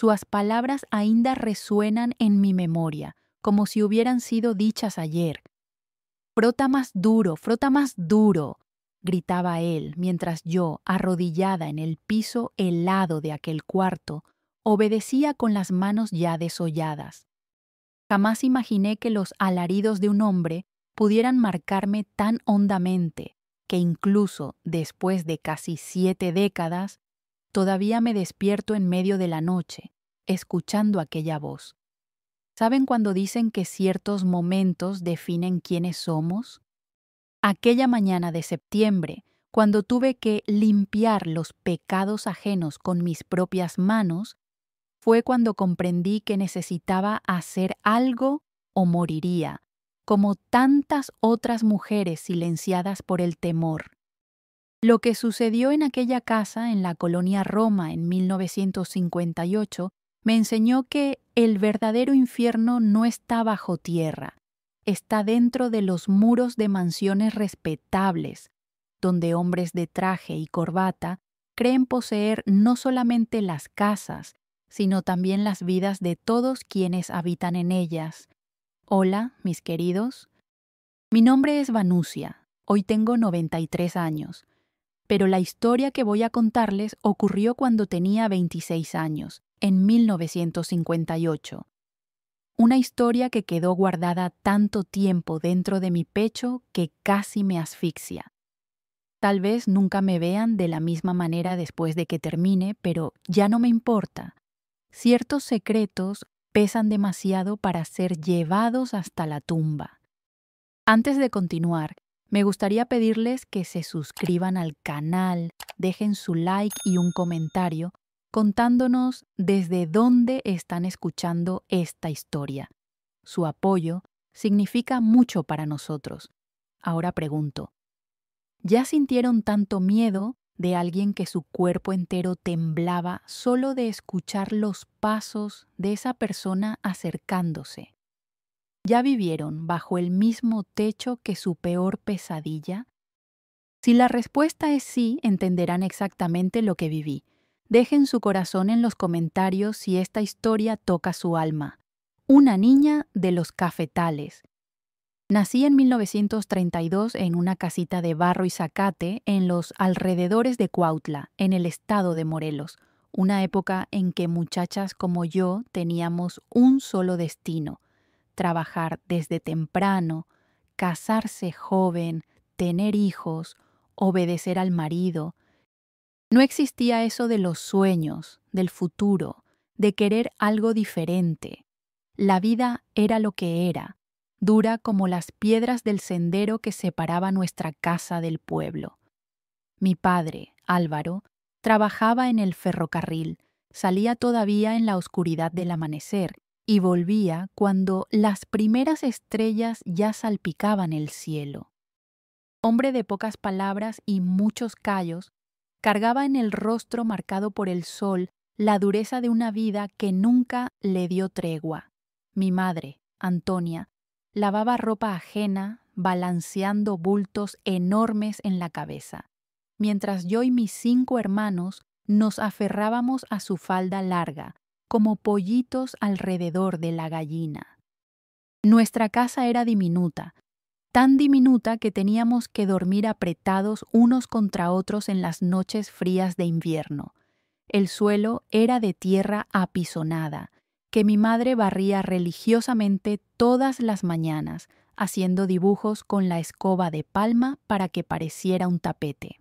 Sus palabras ainda resuenan en mi memoria, como si hubieran sido dichas ayer. frota más duro, gritaba él, mientras yo, arrodillada en el piso helado de aquel cuarto, obedecía con las manos ya desolladas. Jamás imaginé que los alaridos de un hombre pudieran marcarme tan hondamente que incluso después de casi 7 décadas, todavía me despierto en medio de la noche, escuchando aquella voz. ¿Saben cuando dicen que ciertos momentos definen quiénes somos? Aquella mañana de septiembre, cuando tuve que limpiar los pecados ajenos con mis propias manos, fue cuando comprendí que necesitaba hacer algo o moriría, como tantas otras mujeres silenciadas por el temor. Lo que sucedió en aquella casa en la colonia Roma en 1958 me enseñó que el verdadero infierno no está bajo tierra, está dentro de los muros de mansiones respetables, donde hombres de traje y corbata creen poseer no solamente las casas, sino también las vidas de todos quienes habitan en ellas. Hola, mis queridos. Mi nombre es Vanusia, hoy tengo 93 años, pero la historia que voy a contarles ocurrió cuando tenía 26 años, en 1958. Una historia que quedó guardada tanto tiempo dentro de mi pecho que casi me asfixia. Tal vez nunca me vean de la misma manera después de que termine, pero ya no me importa. Ciertos secretos pesan demasiado para ser llevados hasta la tumba. Antes de continuar, me gustaría pedirles que se suscriban al canal, dejen su like y un comentario contándonos desde dónde están escuchando esta historia. Su apoyo significa mucho para nosotros. Ahora pregunto, ¿ya sintieron tanto miedo de alguien que su cuerpo entero temblaba solo de escuchar los pasos de esa persona acercándose? ¿Ya vivieron bajo el mismo techo que su peor pesadilla? Si la respuesta es sí, entenderán exactamente lo que viví. Dejen su corazón en los comentarios si esta historia toca su alma. Una niña de los cafetales. Nací en 1932 en una casita de barro y zacate en los alrededores de Cuautla, en el estado de Morelos, una época en que muchachas como yo teníamos un solo destino: trabajar desde temprano, casarse joven, tener hijos, obedecer al marido. No existía eso de los sueños, del futuro, de querer algo diferente. La vida era lo que era, dura como las piedras del sendero que separaba nuestra casa del pueblo. Mi padre, Álvaro, trabajaba en el ferrocarril, salía todavía en la oscuridad del amanecer y volvía cuando las primeras estrellas ya salpicaban el cielo. Hombre de pocas palabras y muchos callos, cargaba en el rostro marcado por el sol la dureza de una vida que nunca le dio tregua. Mi madre, Antonia, lavaba ropa ajena, balanceando bultos enormes en la cabeza, mientras yo y mis 5 hermanos nos aferrábamos a su falda larga, como pollitos alrededor de la gallina. Nuestra casa era diminuta, tan diminuta que teníamos que dormir apretados unos contra otros en las noches frías de invierno. El suelo era de tierra apisonada, que mi madre barría religiosamente todas las mañanas, haciendo dibujos con la escoba de palma para que pareciera un tapete.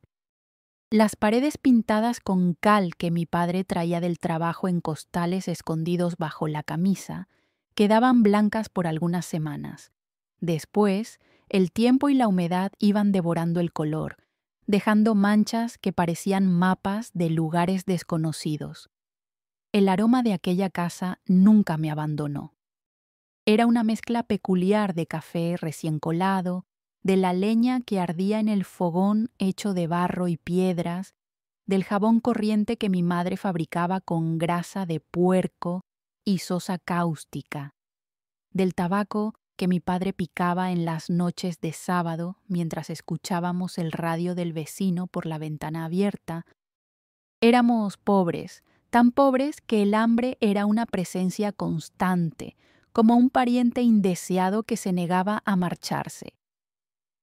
Las paredes pintadas con cal que mi padre traía del trabajo en costales escondidos bajo la camisa quedaban blancas por algunas semanas. Después, el tiempo y la humedad iban devorando el color, dejando manchas que parecían mapas de lugares desconocidos. El aroma de aquella casa nunca me abandonó. Era una mezcla peculiar de café recién colado, de la leña que ardía en el fogón hecho de barro y piedras, del jabón corriente que mi madre fabricaba con grasa de puerco y sosa cáustica, del tabaco que mi padre picaba en las noches de sábado mientras escuchábamos el radio del vecino por la ventana abierta. Éramos pobres, tan pobres que el hambre era una presencia constante, como un pariente indeseado que se negaba a marcharse.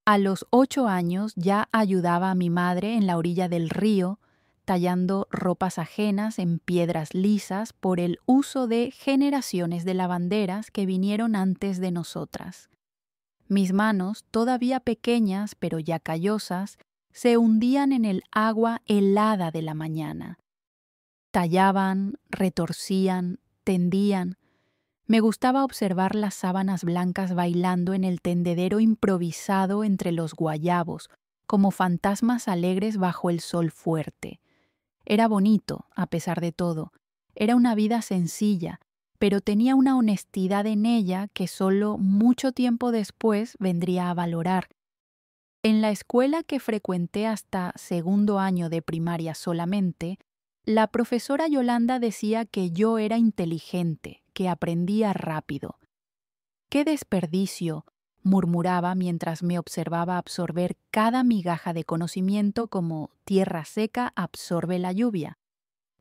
A los 8 años ya ayudaba a mi madre en la orilla del río, tallando ropas ajenas en piedras lisas por el uso de generaciones de lavanderas que vinieron antes de nosotras. Mis manos, todavía pequeñas pero ya callosas, se hundían en el agua helada de la mañana. Tallaban, retorcían, tendían. Me gustaba observar las sábanas blancas bailando en el tendedero improvisado entre los guayabos, como fantasmas alegres bajo el sol fuerte. Era bonito, a pesar de todo. Era una vida sencilla, pero tenía una honestidad en ella que solo mucho tiempo después vendría a valorar. En la escuela que frecuenté hasta segundo año de primaria solamente, la profesora Yolanda decía que yo era inteligente, que aprendía rápido. ¡Qué desperdicio!, murmuraba mientras me observaba absorber cada migaja de conocimiento como tierra seca absorbe la lluvia.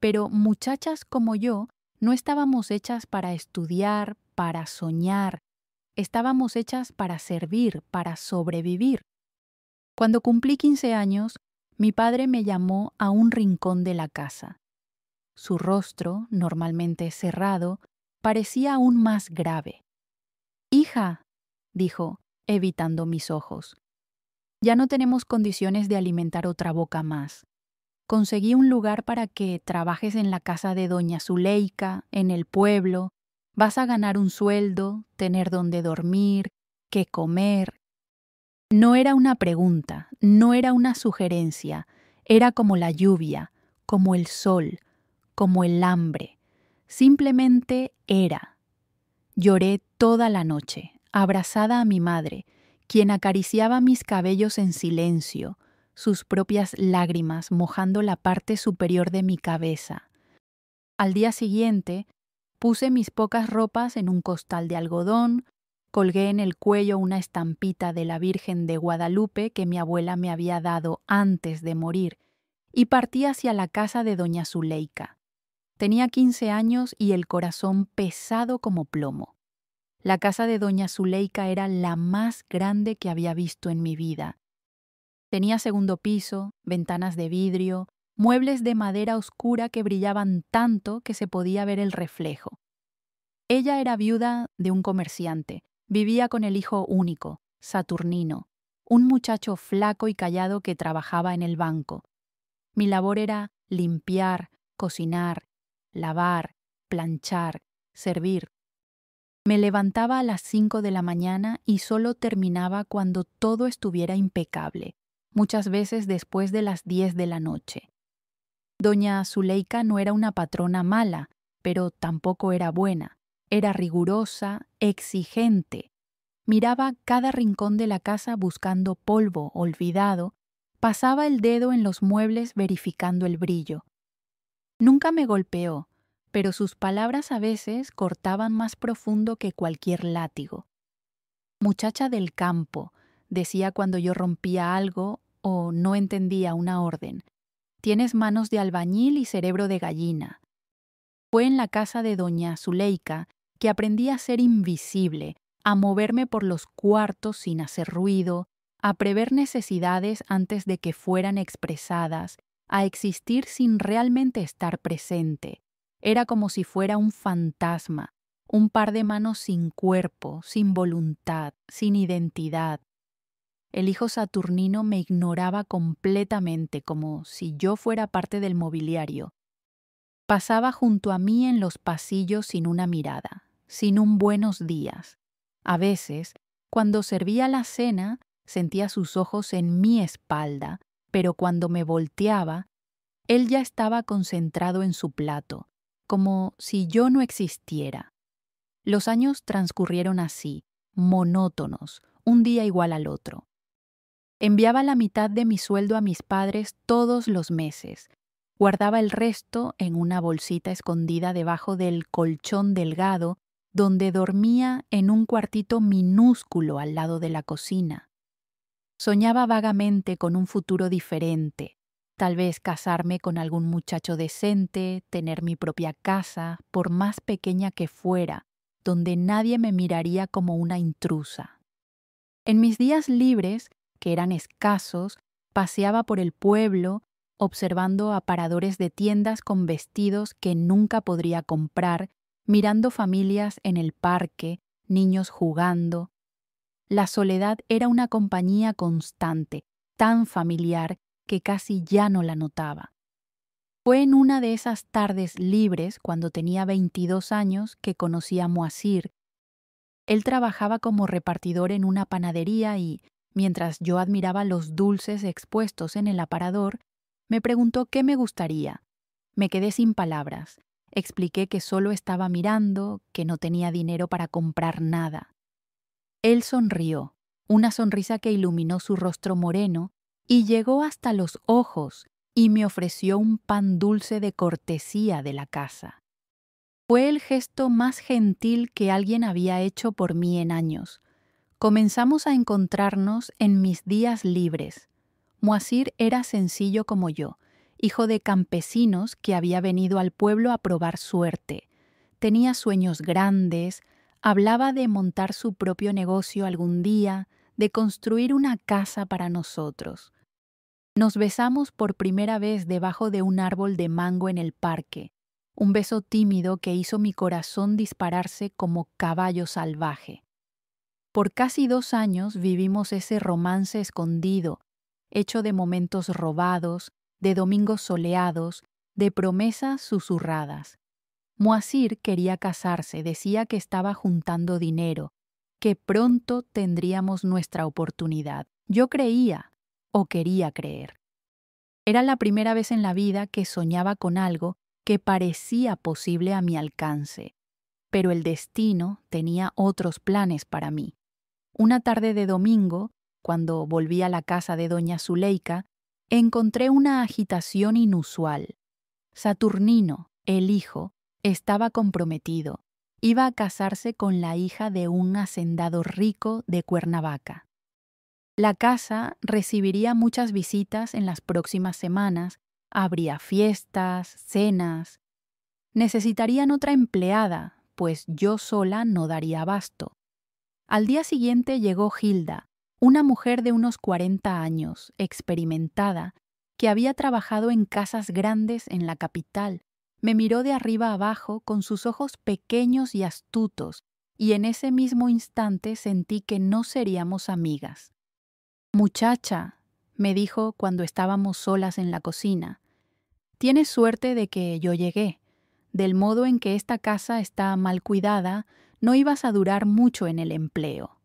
Pero muchachas como yo no estábamos hechas para estudiar, para soñar. Estábamos hechas para servir, para sobrevivir. Cuando cumplí 15 años, mi padre me llamó a un rincón de la casa. Su rostro, normalmente cerrado, parecía aún más grave. «Hija», dijo, evitando mis ojos, «ya no tenemos condiciones de alimentar otra boca más. Conseguí un lugar para que trabajes en la casa de doña Zuleika, en el pueblo. Vas a ganar un sueldo, tener donde dormir, qué comer». No era una pregunta, no era una sugerencia, era como la lluvia, como el sol, como el hambre. Simplemente era. Lloré toda la noche, abrazada a mi madre, quien acariciaba mis cabellos en silencio, sus propias lágrimas mojando la parte superior de mi cabeza. Al día siguiente, puse mis pocas ropas en un costal de algodón, colgué en el cuello una estampita de la Virgen de Guadalupe que mi abuela me había dado antes de morir y partí hacia la casa de doña Zuleika. Tenía 15 años y el corazón pesado como plomo. La casa de doña Zuleika era la más grande que había visto en mi vida. Tenía segundo piso, ventanas de vidrio, muebles de madera oscura que brillaban tanto que se podía ver el reflejo. Ella era viuda de un comerciante. Vivía con el hijo único, Saturnino, un muchacho flaco y callado que trabajaba en el banco. Mi labor era limpiar, cocinar, lavar, planchar, servir. Me levantaba a las 5 de la mañana y solo terminaba cuando todo estuviera impecable, muchas veces después de las 10 de la noche. Doña Zuleika no era una patrona mala, pero tampoco era buena. Era rigurosa, exigente. Miraba cada rincón de la casa buscando polvo olvidado, pasaba el dedo en los muebles verificando el brillo. Nunca me golpeó, pero sus palabras a veces cortaban más profundo que cualquier látigo. «Muchacha del campo», decía cuando yo rompía algo o no entendía una orden. «Tienes manos de albañil y cerebro de gallina». Fue en la casa de doña Zuleika que aprendí a ser invisible, a moverme por los cuartos sin hacer ruido, a prever necesidades antes de que fueran expresadas, a existir sin realmente estar presente. Era como si fuera un fantasma, un par de manos sin cuerpo, sin voluntad, sin identidad. El hijo Saturnino me ignoraba completamente, como si yo fuera parte del mobiliario. Pasaba junto a mí en los pasillos sin una mirada, sin un buenos días. A veces, cuando servía la cena, sentía sus ojos en mi espalda, pero cuando me volteaba, él ya estaba concentrado en su plato, como si yo no existiera. Los años transcurrieron así, monótonos, un día igual al otro. Enviaba la mitad de mi sueldo a mis padres todos los meses. Guardaba el resto en una bolsita escondida debajo del colchón delgado donde dormía en un cuartito minúsculo al lado de la cocina. Soñaba vagamente con un futuro diferente, Tal vez casarme con algún muchacho decente, tener mi propia casa, por más pequeña que fuera, donde nadie me miraría como una intrusa. En mis días libres, que eran escasos, paseaba por el pueblo, observando aparadores de tiendas con vestidos que nunca podría comprar, mirando familias en el parque, niños jugando. La soledad era una compañía constante, tan familiar que casi ya no la notaba. Fue en una de esas tardes libres, cuando tenía 22 años, que conocí a Moacir. Él trabajaba como repartidor en una panadería y, mientras yo admiraba los dulces expuestos en el aparador, me preguntó qué me gustaría. Me quedé sin palabras. Expliqué que solo estaba mirando, que no tenía dinero para comprar nada. Él sonrió, una sonrisa que iluminó su rostro moreno, y llegó hasta los ojos, y me ofreció un pan dulce de cortesía de la casa. Fue el gesto más gentil que alguien había hecho por mí en años. Comenzamos a encontrarnos en mis días libres. Moacir era sencillo como yo, hijo de campesinos que había venido al pueblo a probar suerte. Tenía sueños grandes, hablaba de montar su propio negocio algún día, de construir una casa para nosotros. Nos besamos por primera vez debajo de un árbol de mango en el parque, un beso tímido que hizo mi corazón dispararse como caballo salvaje. Por casi 2 años vivimos ese romance escondido, hecho de momentos robados, de domingos soleados, de promesas susurradas. Moacir quería casarse, decía que estaba juntando dinero, que pronto tendríamos nuestra oportunidad. Yo creía, o quería creer. Era la primera vez en la vida que soñaba con algo que parecía posible a mi alcance, pero el destino tenía otros planes para mí. Una tarde de domingo, cuando volví a la casa de doña Zuleika, encontré una agitación inusual. Saturnino, el hijo, estaba comprometido. Iba a casarse con la hija de un hacendado rico de Cuernavaca. La casa recibiría muchas visitas en las próximas semanas, habría fiestas, cenas. Necesitarían otra empleada, pues yo sola no daría abasto. Al día siguiente llegó Hilda, una mujer de unos 40 años, experimentada, que había trabajado en casas grandes en la capital. Me miró de arriba abajo con sus ojos pequeños y astutos, y en ese mismo instante sentí que no seríamos amigas. «Muchacha», me dijo cuando estábamos solas en la cocina, «tienes suerte de que yo llegué. Del modo en que esta casa está mal cuidada, no ibas a durar mucho en el empleo».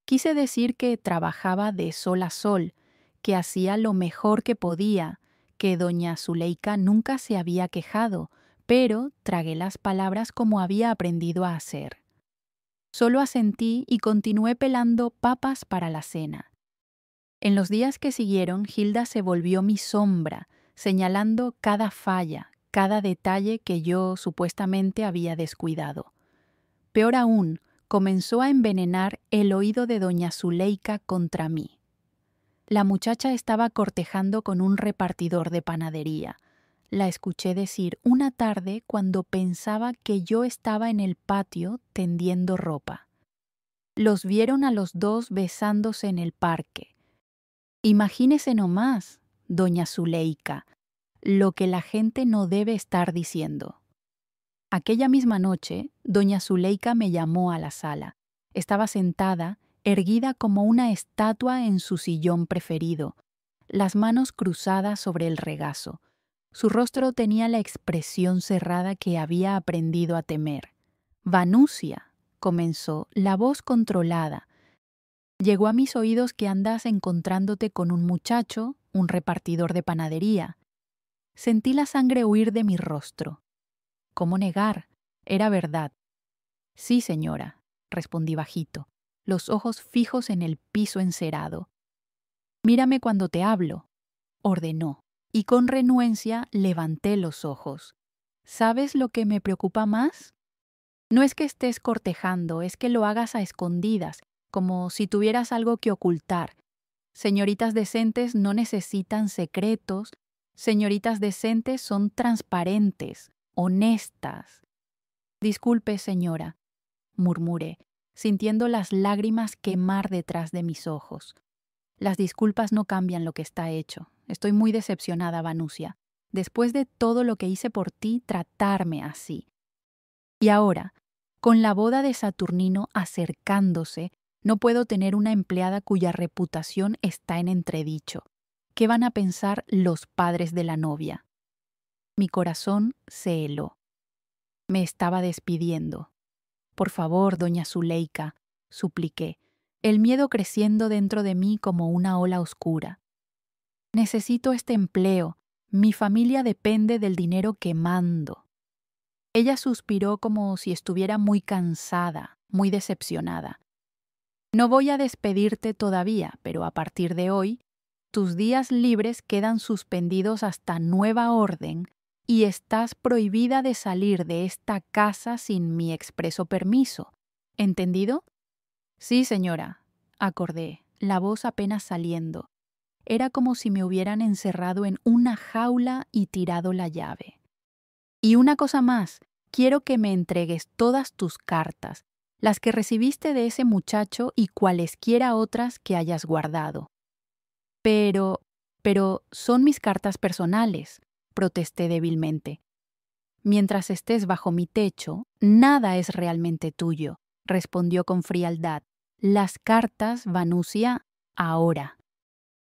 Quise decir que trabajaba de sol a sol, que hacía lo mejor que podía, que doña Zuleika nunca se había quejado, pero tragué las palabras como había aprendido a hacer. Solo asentí y continué pelando papas para la cena. En los días que siguieron, Hilda se volvió mi sombra, señalando cada falla, cada detalle que yo supuestamente había descuidado. Peor aún, comenzó a envenenar el oído de doña Zuleika contra mí. La muchacha estaba cortejando con un repartidor de panadería. La escuché decir una tarde cuando pensaba que yo estaba en el patio tendiendo ropa. Los vieron a los dos besándose en el parque. Imagínese nomás, doña Zuleika, lo que la gente no debe estar diciendo. Aquella misma noche, doña Zuleika me llamó a la sala. Estaba sentada, erguida como una estatua en su sillón preferido, las manos cruzadas sobre el regazo. Su rostro tenía la expresión cerrada que había aprendido a temer. «Vanusia», comenzó, la voz controlada. «Llegó a mis oídos que andas encontrándote con un muchacho, un repartidor de panadería». Sentí la sangre huir de mi rostro. ¿Cómo negar? Era verdad. «Sí, señora», respondí bajito, los ojos fijos en el piso encerado. «Mírame cuando te hablo», ordenó, y con renuencia levanté los ojos. «¿Sabes lo que me preocupa más? No es que estés cortejando, es que lo hagas a escondidas, como si tuvieras algo que ocultar. Señoritas decentes no necesitan secretos, Señoritas decentes son transparentes, honestas. Disculpe, señora, murmuré, sintiendo las lágrimas quemar detrás de mis ojos. Las disculpas no cambian lo que está hecho. Estoy muy decepcionada, Vanusia. Después de todo lo que hice por ti, tratarme así. Y ahora, con la boda de Saturnino acercándose, no puedo tener una empleada cuya reputación está en entredicho. ¿Qué van a pensar los padres de la novia? Mi corazón se heló. Me estaba despidiendo. Por favor, doña Zuleika, supliqué, el miedo creciendo dentro de mí como una ola oscura. Necesito este empleo. Mi familia depende del dinero que mando. Ella suspiró como si estuviera muy cansada, muy decepcionada. No voy a despedirte todavía, pero a partir de hoy, tus días libres quedan suspendidos hasta nueva orden y estás prohibida de salir de esta casa sin mi expreso permiso. ¿Entendido? Sí, señora, acordé, la voz apenas saliendo. Era como si me hubieran encerrado en una jaula y tirado la llave. Y una cosa más, quiero que me entregues todas tus cartas, las que recibiste de ese muchacho y cualesquiera otras que hayas guardado. Pero son mis cartas personales, protesté débilmente. Mientras estés bajo mi techo, nada es realmente tuyo, respondió con frialdad. Las cartas, Vanusia, ahora.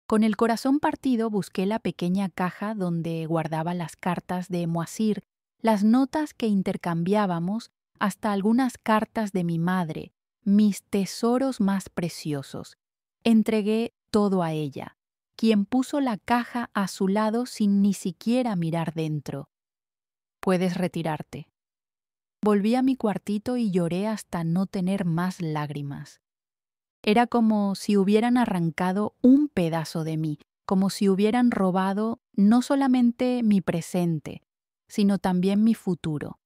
Con el corazón partido busqué la pequeña caja donde guardaba las cartas de Moisir, las notas que intercambiábamos, hasta algunas cartas de mi madre, mis tesoros más preciosos. Entregué todo a ella, quien puso la caja a su lado sin ni siquiera mirar dentro. Puedes retirarte. Volví a mi cuartito y lloré hasta no tener más lágrimas. Era como si hubieran arrancado un pedazo de mí, como si hubieran robado no solamente mi presente, sino también mi futuro.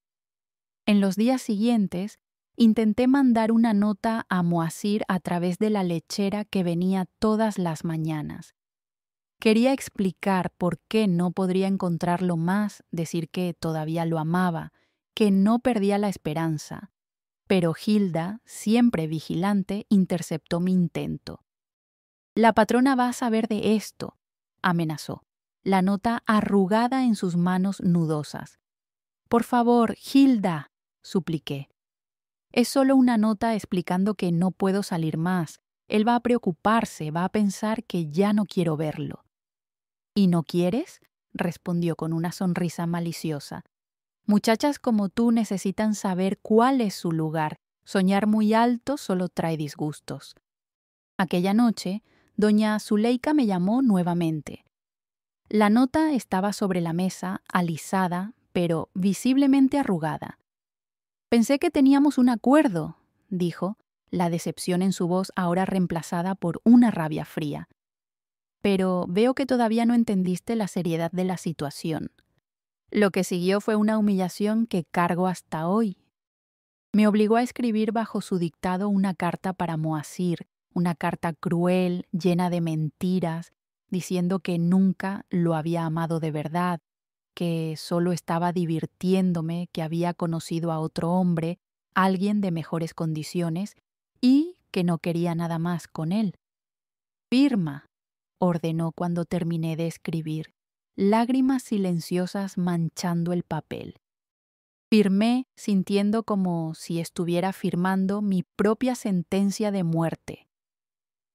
En los días siguientes, intenté mandar una nota a Moisir a través de la lechera que venía todas las mañanas. Quería explicar por qué no podría encontrarlo más, decir que todavía lo amaba, que no perdía la esperanza. Pero Hilda, siempre vigilante, interceptó mi intento. La patrona va a saber de esto, amenazó, la nota arrugada en sus manos nudosas. Por favor, Hilda, supliqué. Es solo una nota explicando que no puedo salir más. Él va a preocuparse, va a pensar que ya no quiero verlo. ¿Y no quieres? Respondió con una sonrisa maliciosa. Muchachas como tú necesitan saber cuál es su lugar. Soñar muy alto solo trae disgustos. Aquella noche, doña Zuleika me llamó nuevamente. La nota estaba sobre la mesa, alisada, pero visiblemente arrugada. Pensé que teníamos un acuerdo, dijo, la decepción en su voz ahora reemplazada por una rabia fría. Pero veo que todavía no entendiste la seriedad de la situación. Lo que siguió fue una humillación que cargo hasta hoy. Me obligó a escribir bajo su dictado una carta para Moisir, una carta cruel, llena de mentiras, diciendo que nunca lo había amado de verdad, que solo estaba divirtiéndome, que había conocido a otro hombre, alguien de mejores condiciones, y que no quería nada más con él. Firma, ordenó cuando terminé de escribir, lágrimas silenciosas manchando el papel. Firmé sintiendo como si estuviera firmando mi propia sentencia de muerte.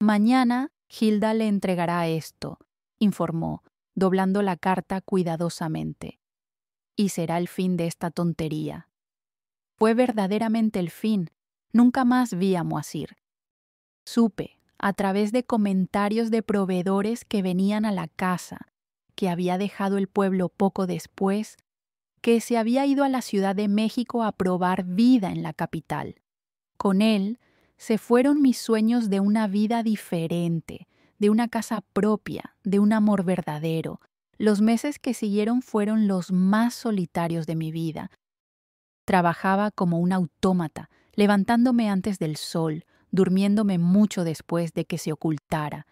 Mañana Hilda le entregará esto, informó, doblando la carta cuidadosamente. Y será el fin de esta tontería. Fue verdaderamente el fin. Nunca más vi a Moisir. Supe, a través de comentarios de proveedores que venían a la casa, que había dejado el pueblo poco después, que se había ido a la Ciudad de México a probar vida en la capital. Con él se fueron mis sueños de una vida diferente, de una casa propia, de un amor verdadero. Los meses que siguieron fueron los más solitarios de mi vida. Trabajaba como un autómata, levantándome antes del sol, durmiéndome mucho después de que se ocultara.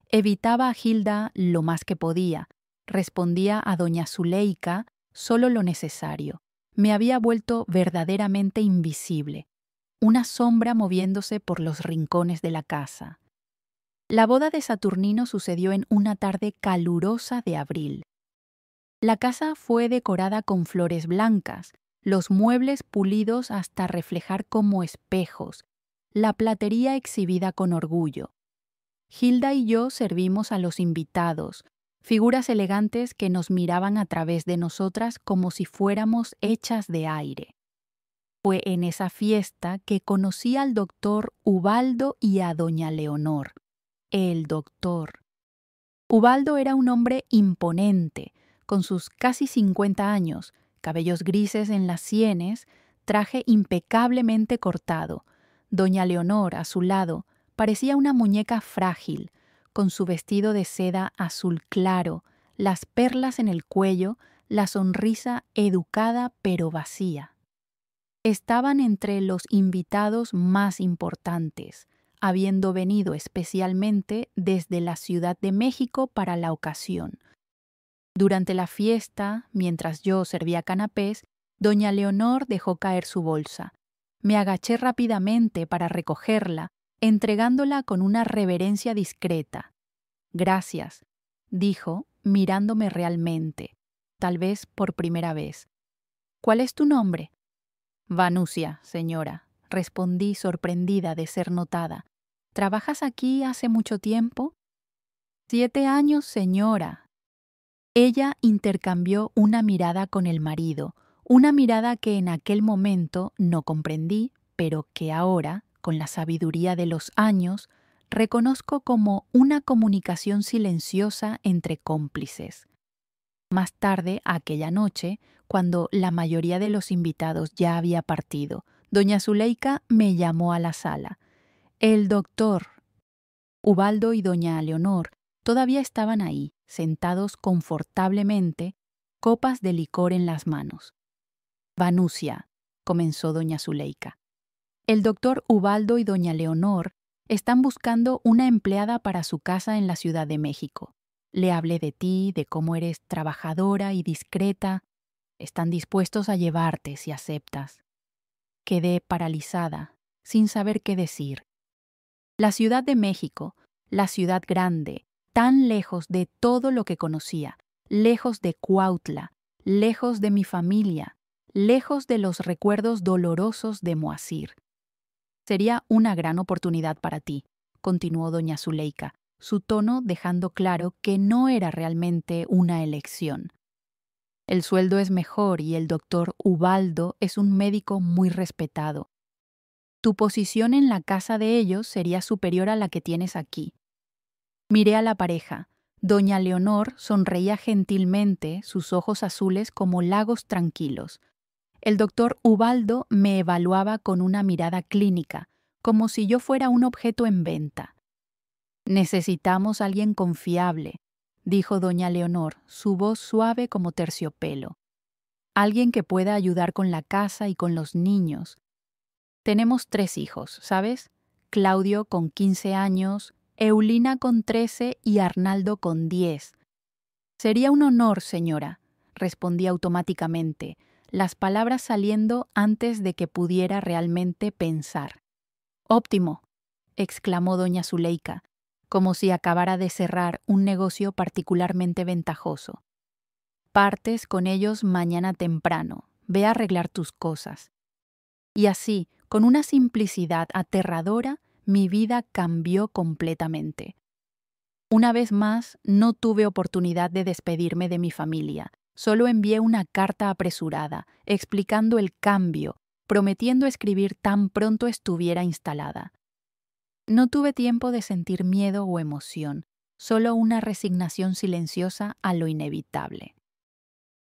Evitaba a Hilda lo más que podía, respondía a doña Zuleika solo lo necesario. Me había vuelto verdaderamente invisible, una sombra moviéndose por los rincones de la casa. La boda de Saturnino sucedió en una tarde calurosa de abril. La casa fue decorada con flores blancas, los muebles pulidos hasta reflejar como espejos, la platería exhibida con orgullo. Hilda y yo servimos a los invitados, figuras elegantes que nos miraban a través de nosotras como si fuéramos hechas de aire. Fue en esa fiesta que conocí al doctor Ubaldo y a doña Leonor. El doctor. Ubaldo era un hombre imponente, con sus casi 50 años, cabellos grises en las sienes, traje impecablemente cortado. Doña Leonor, a su lado, parecía una muñeca frágil, con su vestido de seda azul claro, las perlas en el cuello, la sonrisa educada pero vacía. Estaban entre los invitados más importantes, habiendo venido especialmente desde la Ciudad de México para la ocasión. Durante la fiesta, mientras yo servía canapés, doña Leonor dejó caer su bolsa. Me agaché rápidamente para recogerla, entregándola con una reverencia discreta. «Gracias», dijo, mirándome realmente, tal vez por primera vez. «¿Cuál es tu nombre?» «Vanusia, señora», respondí sorprendida de ser notada. «¿Trabajas aquí hace mucho tiempo?» «7 años, señora». Ella intercambió una mirada con el marido, una mirada que en aquel momento no comprendí, pero que ahora, con la sabiduría de los años, reconozco como una comunicación silenciosa entre cómplices. Más tarde, aquella noche, cuando la mayoría de los invitados ya había partido, doña Zuleika me llamó a la sala. El doctor Ubaldo y doña Leonor todavía estaban ahí, sentados confortablemente, copas de licor en las manos. «Vanusia», comenzó doña Zuleika. «El doctor Ubaldo y doña Leonor están buscando una empleada para su casa en la Ciudad de México. Le hablé de ti, de cómo eres trabajadora y discreta. Están dispuestos a llevarte si aceptas». Quedé paralizada, sin saber qué decir. La Ciudad de México, la ciudad grande, tan lejos de todo lo que conocía, lejos de Cuautla, lejos de mi familia, lejos de los recuerdos dolorosos de Moacir. «Sería una gran oportunidad para ti», continuó doña Zuleika, su tono dejando claro que no era realmente una elección. «El sueldo es mejor y el doctor Ubaldo es un médico muy respetado. Tu posición en la casa de ellos sería superior a la que tienes aquí». Miré a la pareja. Doña Leonor sonreía gentilmente, sus ojos azules como lagos tranquilos. El doctor Ubaldo me evaluaba con una mirada clínica, como si yo fuera un objeto en venta. «Necesitamos a alguien confiable», dijo doña Leonor, su voz suave como terciopelo. «Alguien que pueda ayudar con la casa y con los niños. Tenemos 3 hijos, ¿sabes? Claudio con 15 años, Eulina con 13 y Arnaldo con 10. «Sería un honor, señora», respondí automáticamente, las palabras saliendo antes de que pudiera realmente pensar. «Óptimo», exclamó doña Zuleika, como si acabara de cerrar un negocio particularmente ventajoso. «Partes con ellos mañana temprano, ve a arreglar tus cosas». Y así, con una simplicidad aterradora, mi vida cambió completamente. Una vez más, no tuve oportunidad de despedirme de mi familia. Solo envié una carta apresurada, explicando el cambio, prometiendo escribir tan pronto estuviera instalada. No tuve tiempo de sentir miedo o emoción, solo una resignación silenciosa a lo inevitable.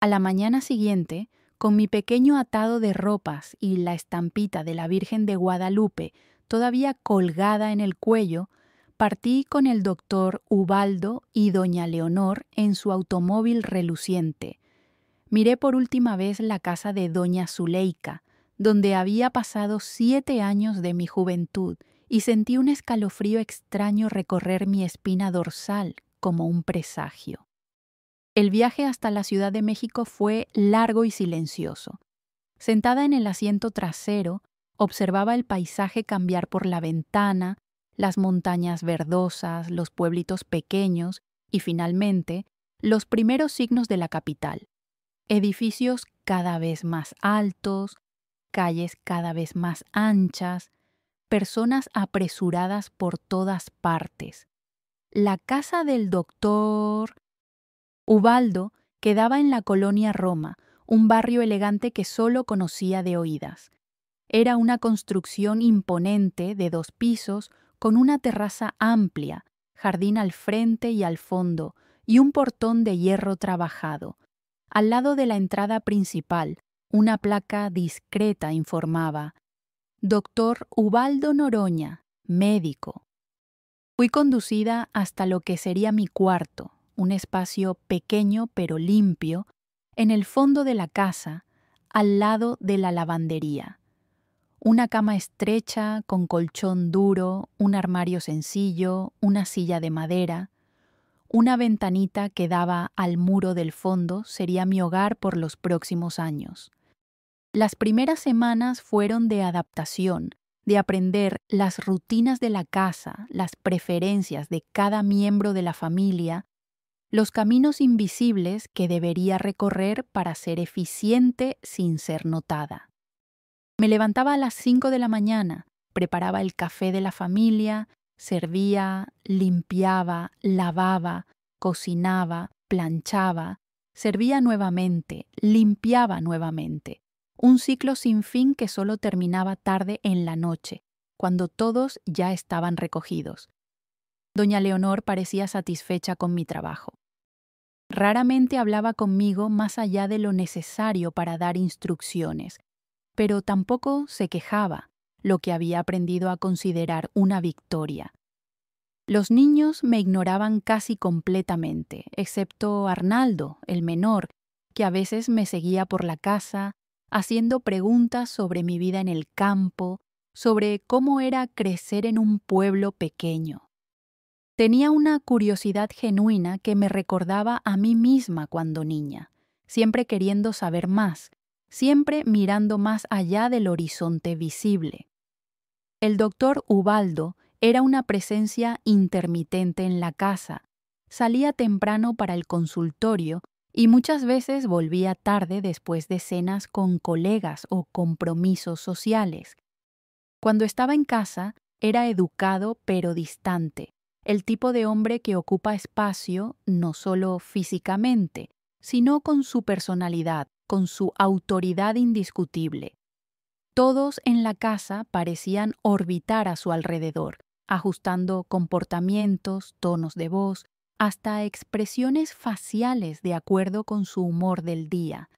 A la mañana siguiente, con mi pequeño atado de ropas y la estampita de la Virgen de Guadalupe todavía colgada en el cuello, partí con el doctor Ubaldo y doña Leonor en su automóvil reluciente. Miré por última vez la casa de doña Zuleika, donde había pasado 7 años de mi juventud, y sentí un escalofrío extraño recorrer mi espina dorsal como un presagio. El viaje hasta la Ciudad de México fue largo y silencioso. Sentada en el asiento trasero, observaba el paisaje cambiar por la ventana, las montañas verdosas, los pueblitos pequeños y, finalmente, los primeros signos de la capital. Edificios cada vez más altos, calles cada vez más anchas, personas apresuradas por todas partes. La casa del doctor Ubaldo quedaba en la colonia Roma, un barrio elegante que solo conocía de oídas. Era una construcción imponente de 2 pisos con una terraza amplia, jardín al frente y al fondo y un portón de hierro trabajado. Al lado de la entrada principal, una placa discreta informaba: Doctor Ubaldo Noroña, médico. Fui conducida hasta lo que sería mi cuarto, un espacio pequeño pero limpio, en el fondo de la casa, al lado de la lavandería. Una cama estrecha, con colchón duro, un armario sencillo, una silla de madera. Una ventanita que daba al muro del fondo sería mi hogar por los próximos años. Las primeras semanas fueron de adaptación, de aprender las rutinas de la casa, las preferencias de cada miembro de la familia, los caminos invisibles que debería recorrer para ser eficiente sin ser notada. Me levantaba a las 5 de la mañana, preparaba el café de la familia, servía, limpiaba, lavaba, cocinaba, planchaba, servía nuevamente, limpiaba nuevamente. Un ciclo sin fin que solo terminaba tarde en la noche, cuando todos ya estaban recogidos. Doña Leonor parecía satisfecha con mi trabajo. Raramente hablaba conmigo más allá de lo necesario para dar instrucciones, pero tampoco se quejaba, lo que había aprendido a considerar una victoria. Los niños me ignoraban casi completamente, excepto Arnaldo, el menor, que a veces me seguía por la casa, haciendo preguntas sobre mi vida en el campo, sobre cómo era crecer en un pueblo pequeño. Tenía una curiosidad genuina que me recordaba a mí misma cuando niña, siempre queriendo saber más, siempre mirando más allá del horizonte visible. El doctor Ubaldo era una presencia intermitente en la casa. Salía temprano para el consultorio y muchas veces volvía tarde después de cenas con colegas o compromisos sociales. Cuando estaba en casa, era educado pero distante, el tipo de hombre que ocupa espacio no solo físicamente, sino con su personalidad, con su autoridad indiscutible. Todos en la casa parecían orbitar a su alrededor, ajustando comportamientos, tonos de voz, hasta expresiones faciales de acuerdo con su humor del día.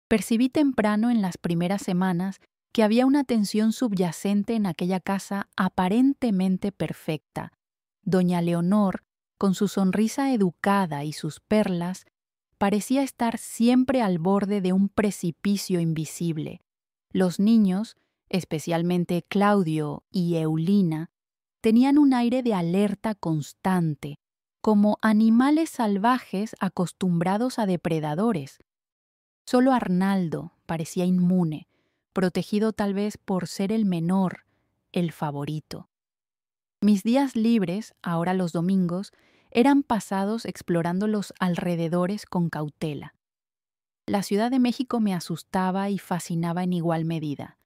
Percibí temprano en las primeras semanas que había una tensión subyacente en aquella casa aparentemente perfecta. Doña Leonor, con su sonrisa educada y sus perlas, parecía estar siempre al borde de un precipicio invisible. Los niños, especialmente Claudio y Eulina, tenían un aire de alerta constante, como animales salvajes acostumbrados a depredadores. Solo Arnaldo parecía inmune, protegido tal vez por ser el menor, el favorito. Mis días libres, ahora los domingos, eran pasados explorando los alrededores con cautela. La Ciudad de México me asustaba y fascinaba en igual medida.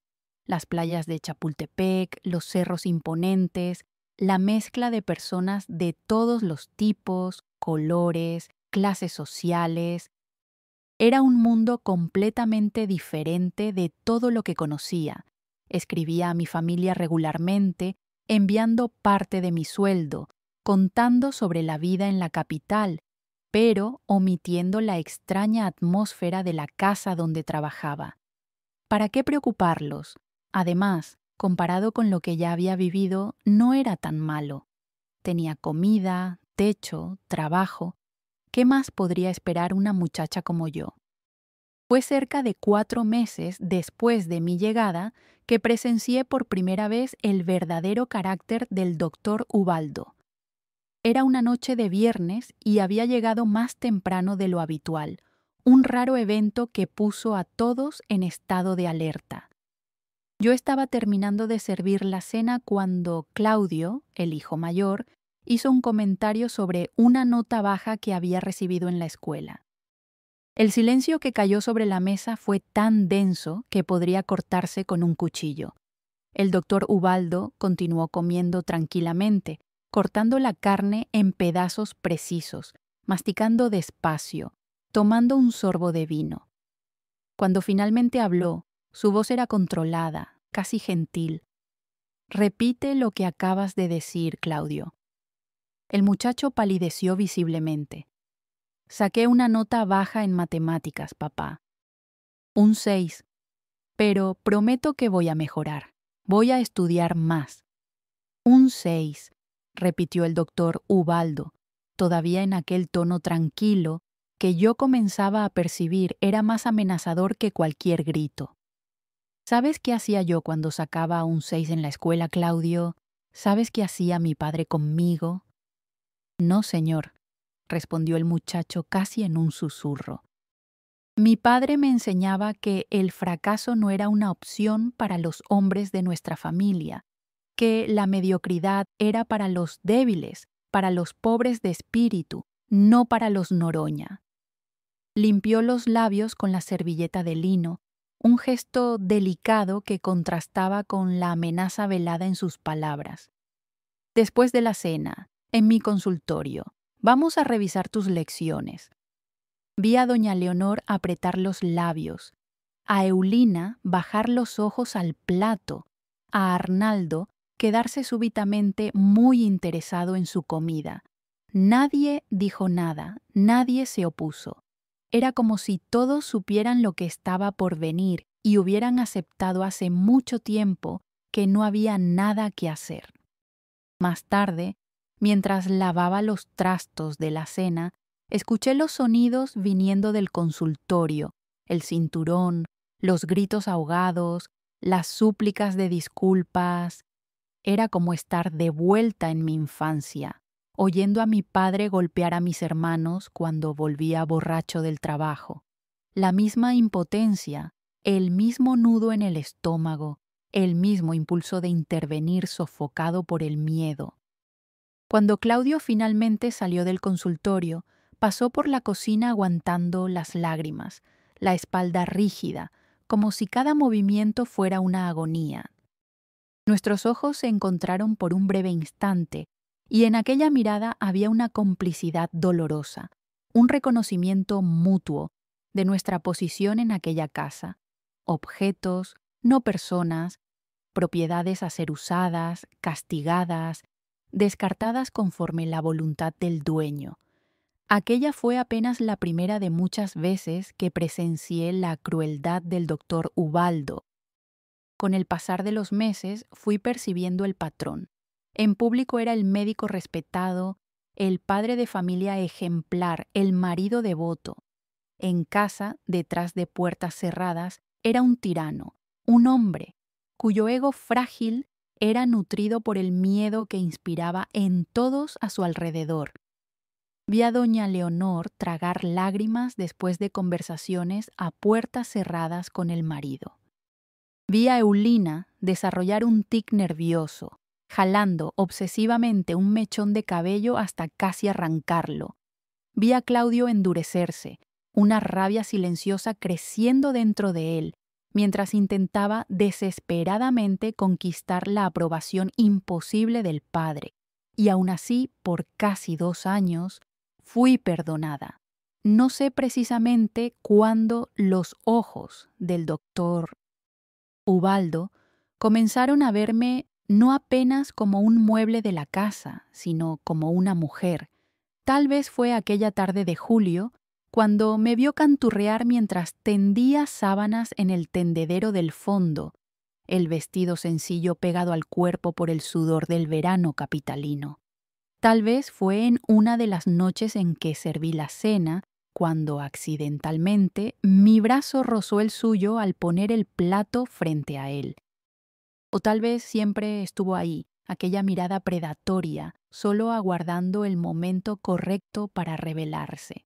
Las playas de Chapultepec, los cerros imponentes, la mezcla de personas de todos los tipos, colores, clases sociales. Era un mundo completamente diferente de todo lo que conocía. Escribía a mi familia regularmente, enviando parte de mi sueldo, contando sobre la vida en la capital, pero omitiendo la extraña atmósfera de la casa donde trabajaba. ¿Para qué preocuparlos? Además, comparado con lo que ya había vivido, no era tan malo. Tenía comida, techo, trabajo. ¿Qué más podría esperar una muchacha como yo? Fue cerca de 4 meses después de mi llegada que presencié por primera vez el verdadero carácter del doctor Ubaldo. Era una noche de viernes y había llegado más temprano de lo habitual, un raro evento que puso a todos en estado de alerta. Yo estaba terminando de servir la cena cuando Claudio, el hijo mayor, hizo un comentario sobre una nota baja que había recibido en la escuela. El silencio que cayó sobre la mesa fue tan denso que podría cortarse con un cuchillo. El doctor Ubaldo continuó comiendo tranquilamente, cortando la carne en pedazos precisos, masticando despacio, tomando un sorbo de vino. Cuando finalmente habló, su voz era controlada, casi gentil. «Repite lo que acabas de decir, Claudio». El muchacho palideció visiblemente. «Saqué una nota baja en matemáticas, papá. Un 6. Pero prometo que voy a mejorar. Voy a estudiar más». «Un 6», repitió el doctor Ubaldo, todavía en aquel tono tranquilo que yo comenzaba a percibir era más amenazador que cualquier grito. ¿Sabes qué hacía yo cuando sacaba un 6 en la escuela, Claudio? ¿Sabes qué hacía mi padre conmigo? No, señor, respondió el muchacho casi en un susurro. Mi padre me enseñaba que el fracaso no era una opción para los hombres de nuestra familia, que la mediocridad era para los débiles, para los pobres de espíritu, no para los Noroña. Limpió los labios con la servilleta de lino, un gesto delicado que contrastaba con la amenaza velada en sus palabras. Después de la cena, en mi consultorio, vamos a revisar tus lecciones. Vi a doña Leonor apretar los labios, a Eulina bajar los ojos al plato, a Arnaldo quedarse súbitamente muy interesado en su comida. Nadie dijo nada, nadie se opuso. Era como si todos supieran lo que estaba por venir y hubieran aceptado hace mucho tiempo que no había nada que hacer. Más tarde, mientras lavaba los trastos de la cena, escuché los sonidos viniendo del consultorio, el cinturón, los gritos ahogados, las súplicas de disculpas. Era como estar de vuelta en mi infancia, oyendo a mi padre golpear a mis hermanos cuando volvía borracho del trabajo. La misma impotencia, el mismo nudo en el estómago, el mismo impulso de intervenir sofocado por el miedo. Cuando Claudio finalmente salió del consultorio, pasó por la cocina aguantando las lágrimas, la espalda rígida, como si cada movimiento fuera una agonía. Nuestros ojos se encontraron por un breve instante, y en aquella mirada había una complicidad dolorosa, un reconocimiento mutuo de nuestra posición en aquella casa, objetos, no personas, propiedades a ser usadas, castigadas, descartadas conforme la voluntad del dueño. Aquella fue apenas la primera de muchas veces que presencié la crueldad del doctor Ubaldo. Con el pasar de los meses fui percibiendo el patrón. En público era el médico respetado, el padre de familia ejemplar, el marido devoto. En casa, detrás de puertas cerradas, era un tirano, un hombre, cuyo ego frágil era nutrido por el miedo que inspiraba en todos a su alrededor. Vi a doña Leonor tragar lágrimas después de conversaciones a puertas cerradas con el marido. Vi a Eulina desarrollar un tic nervioso, jalando obsesivamente un mechón de cabello hasta casi arrancarlo. Vi a Claudio endurecerse, una rabia silenciosa creciendo dentro de él, mientras intentaba desesperadamente conquistar la aprobación imposible del padre. Y aún así, por casi 2 años, fui perdonada. No sé precisamente cuándo los ojos del doctor Ubaldo comenzaron a verme no apenas como un mueble de la casa, sino como una mujer. Tal vez fue aquella tarde de julio, cuando me vio canturrear mientras tendía sábanas en el tendedero del fondo, el vestido sencillo pegado al cuerpo por el sudor del verano capitalino. Tal vez fue en una de las noches en que serví la cena, cuando accidentalmente mi brazo rozó el suyo al poner el plato frente a él. O tal vez siempre estuvo ahí, aquella mirada predatoria, solo aguardando el momento correcto para revelarse.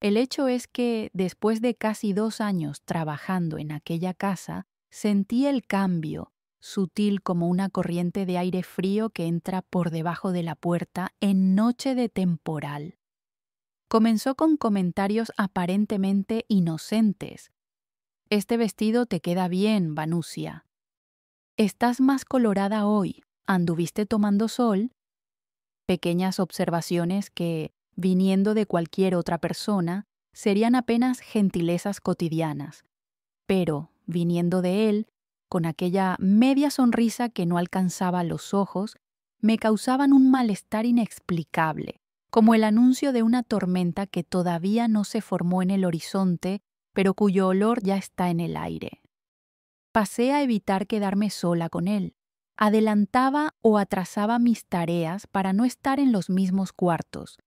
El hecho es que, después de casi 2 años trabajando en aquella casa, sentí el cambio, sutil como una corriente de aire frío que entra por debajo de la puerta en noche de temporal. Comenzó con comentarios aparentemente inocentes. «Este vestido te queda bien, Vanusia. Estás más colorada hoy. ¿Anduviste tomando sol?» Pequeñas observaciones que, viniendo de cualquier otra persona, serían apenas gentilezas cotidianas. Pero, viniendo de él, con aquella media sonrisa que no alcanzaba los ojos, me causaban un malestar inexplicable, como el anuncio de una tormenta que todavía no se formó en el horizonte, pero cuyo olor ya está en el aire. Pasé a evitar quedarme sola con él. Adelantaba o atrasaba mis tareas para no estar en los mismos cuartos.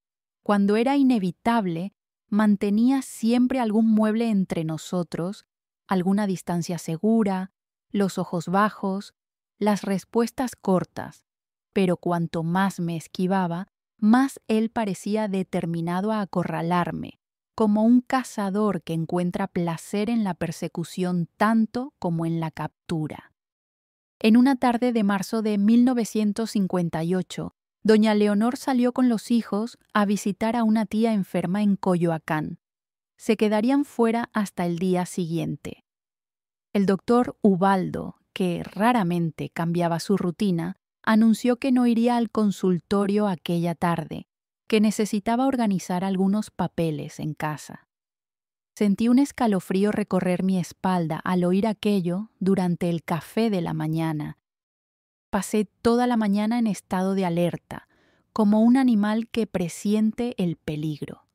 Cuando era inevitable, mantenía siempre algún mueble entre nosotros, alguna distancia segura, los ojos bajos, las respuestas cortas, pero cuanto más me esquivaba, más él parecía determinado a acorralarme, como un cazador que encuentra placer en la persecución tanto como en la captura. En una tarde de marzo de 1958, doña Leonor salió con los hijos a visitar a una tía enferma en Coyoacán. Se quedarían fuera hasta el día siguiente. El doctor Ubaldo, que raramente cambiaba su rutina, anunció que no iría al consultorio aquella tarde, que necesitaba organizar algunos papeles en casa. Sentí un escalofrío recorrer mi espalda al oír aquello durante el café de la mañana. Pasé toda la mañana en estado de alerta, como un animal que presiente el peligro.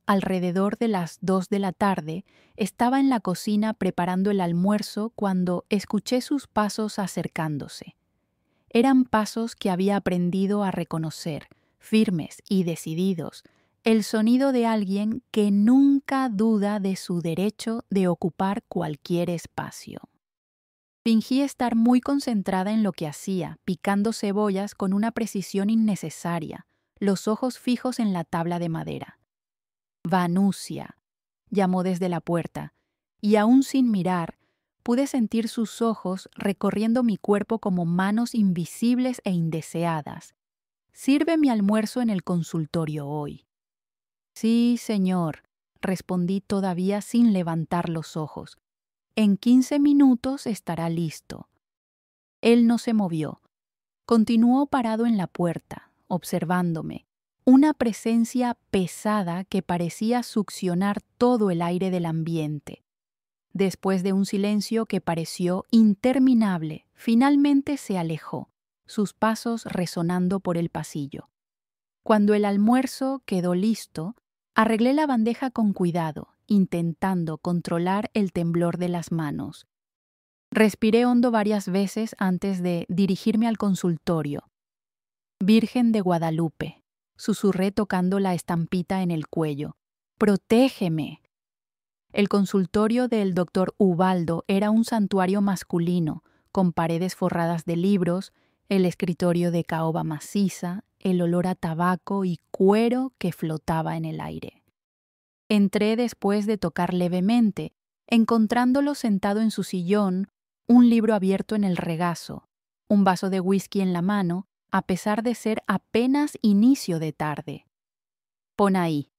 Alrededor de las 2 de la tarde, estaba en la cocina preparando el almuerzo cuando escuché sus pasos acercándose. Eran pasos que había aprendido a reconocer, firmes y decididos, el sonido de alguien que nunca duda de su derecho de ocupar cualquier espacio. Fingí estar muy concentrada en lo que hacía, picando cebollas con una precisión innecesaria, los ojos fijos en la tabla de madera. «Vanusia», llamó desde la puerta, y aún sin mirar, pude sentir sus ojos recorriendo mi cuerpo como manos invisibles e indeseadas. «Sirve mi almuerzo en el consultorio hoy». «Sí, señor», respondí todavía sin levantar los ojos. «En 15 minutos estará listo». Él no se movió. Continuó parado en la puerta, observándome, una presencia pesada que parecía succionar todo el aire del ambiente. Después de un silencio que pareció interminable, finalmente se alejó, sus pasos resonando por el pasillo. Cuando el almuerzo quedó listo, arreglé la bandeja con cuidado, intentando controlar el temblor de las manos. Respiré hondo varias veces antes de dirigirme al consultorio. «Virgen de Guadalupe», susurré tocando la estampita en el cuello. «¡Protégeme!». El consultorio del doctor Ubaldo era un santuario masculino, con paredes forradas de libros, el escritorio de caoba maciza, el olor a tabaco y cuero que flotaba en el aire. Entré después de tocar levemente, encontrándolo sentado en su sillón, un libro abierto en el regazo, un vaso de whisky en la mano, a pesar de ser apenas inicio de tarde. «Pon ahí»,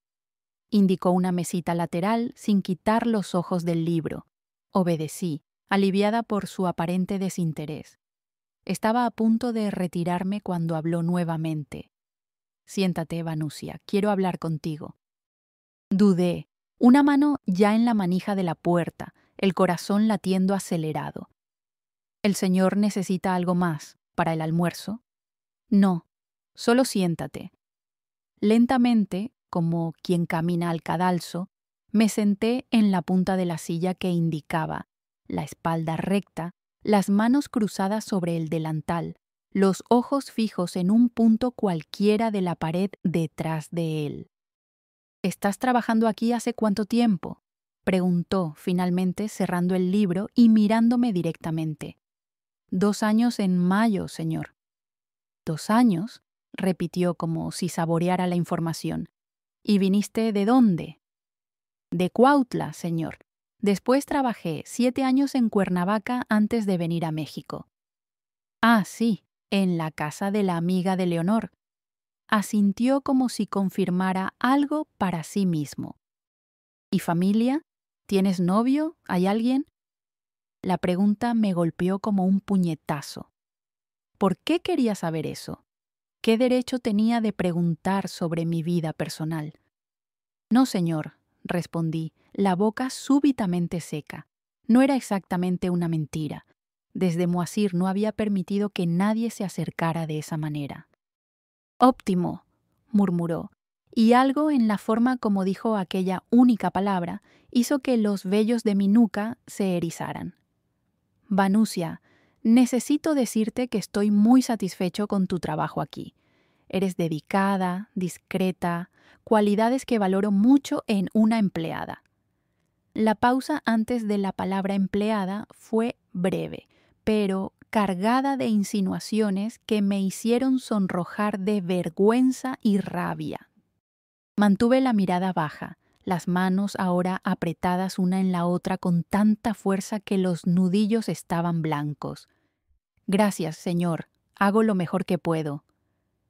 indicó una mesita lateral sin quitar los ojos del libro. Obedecí, aliviada por su aparente desinterés. Estaba a punto de retirarme cuando habló nuevamente. «Siéntate, Vanusia, quiero hablar contigo». Dudé, una mano ya en la manija de la puerta, el corazón latiendo acelerado. «¿El señor necesita algo más para el almuerzo?» «No, solo siéntate». Lentamente, como quien camina al cadalso, me senté en la punta de la silla que indicaba, la espalda recta, las manos cruzadas sobre el delantal, los ojos fijos en un punto cualquiera de la pared detrás de él. «¿Estás trabajando aquí hace cuánto tiempo?», preguntó, finalmente cerrando el libro y mirándome directamente. «2 años en mayo, señor». 2 años, repitió como si saboreara la información. ¿Y viniste de dónde? De Cuautla, señor. Después trabajé 7 años en Cuernavaca antes de venir a México. Ah, sí, en la casa de la amiga de Leonor. Asintió como si confirmara algo para sí mismo. ¿Y familia? ¿Tienes novio? ¿Hay alguien? La pregunta me golpeó como un puñetazo. ¿Por qué quería saber eso? ¿Qué derecho tenía de preguntar sobre mi vida personal? No, señor, respondí, la boca súbitamente seca. No era exactamente una mentira. Desde Moasir no había permitido que nadie se acercara de esa manera. Óptimo, murmuró, y algo en la forma como dijo aquella única palabra hizo que los vellos de mi nuca se erizaran. Vanusia, necesito decirte que estoy muy satisfecho con tu trabajo aquí. Eres dedicada, discreta, cualidades que valoro mucho en una empleada. La pausa antes de la palabra empleada fue breve, pero cargada de insinuaciones que me hicieron sonrojar de vergüenza y rabia. Mantuve la mirada baja, las manos ahora apretadas una en la otra con tanta fuerza que los nudillos estaban blancos. Gracias, señor, hago lo mejor que puedo.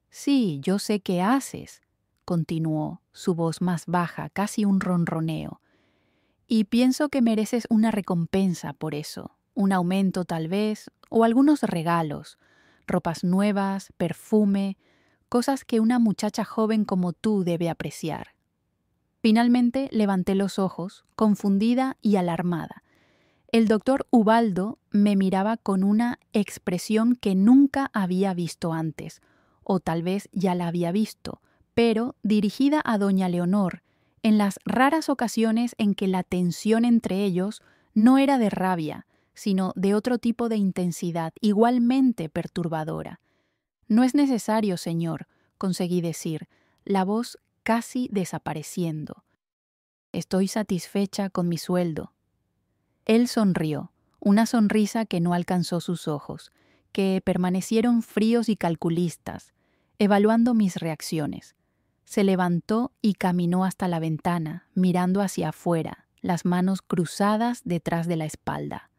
Sí, yo sé qué haces, continuó, su voz más baja, casi un ronroneo. Y pienso que mereces una recompensa por eso, un aumento tal vez, o algunos regalos, ropas nuevas, perfume, cosas que una muchacha joven como tú debe apreciar. Finalmente levanté los ojos, confundida y alarmada. El doctor Ubaldo me miraba con una expresión que nunca había visto antes, o tal vez ya la había visto, pero dirigida a doña Leonor, en las raras ocasiones en que la tensión entre ellos no era de rabia, sino de otro tipo de intensidad igualmente perturbadora. No es necesario, señor, conseguí decir, la voz casi desapareciendo. Estoy satisfecha con mi sueldo. Él sonrió, una sonrisa que no alcanzó sus ojos, que permanecieron fríos y calculistas, evaluando mis reacciones. Se levantó y caminó hasta la ventana, mirando hacia afuera, las manos cruzadas detrás de la espalda.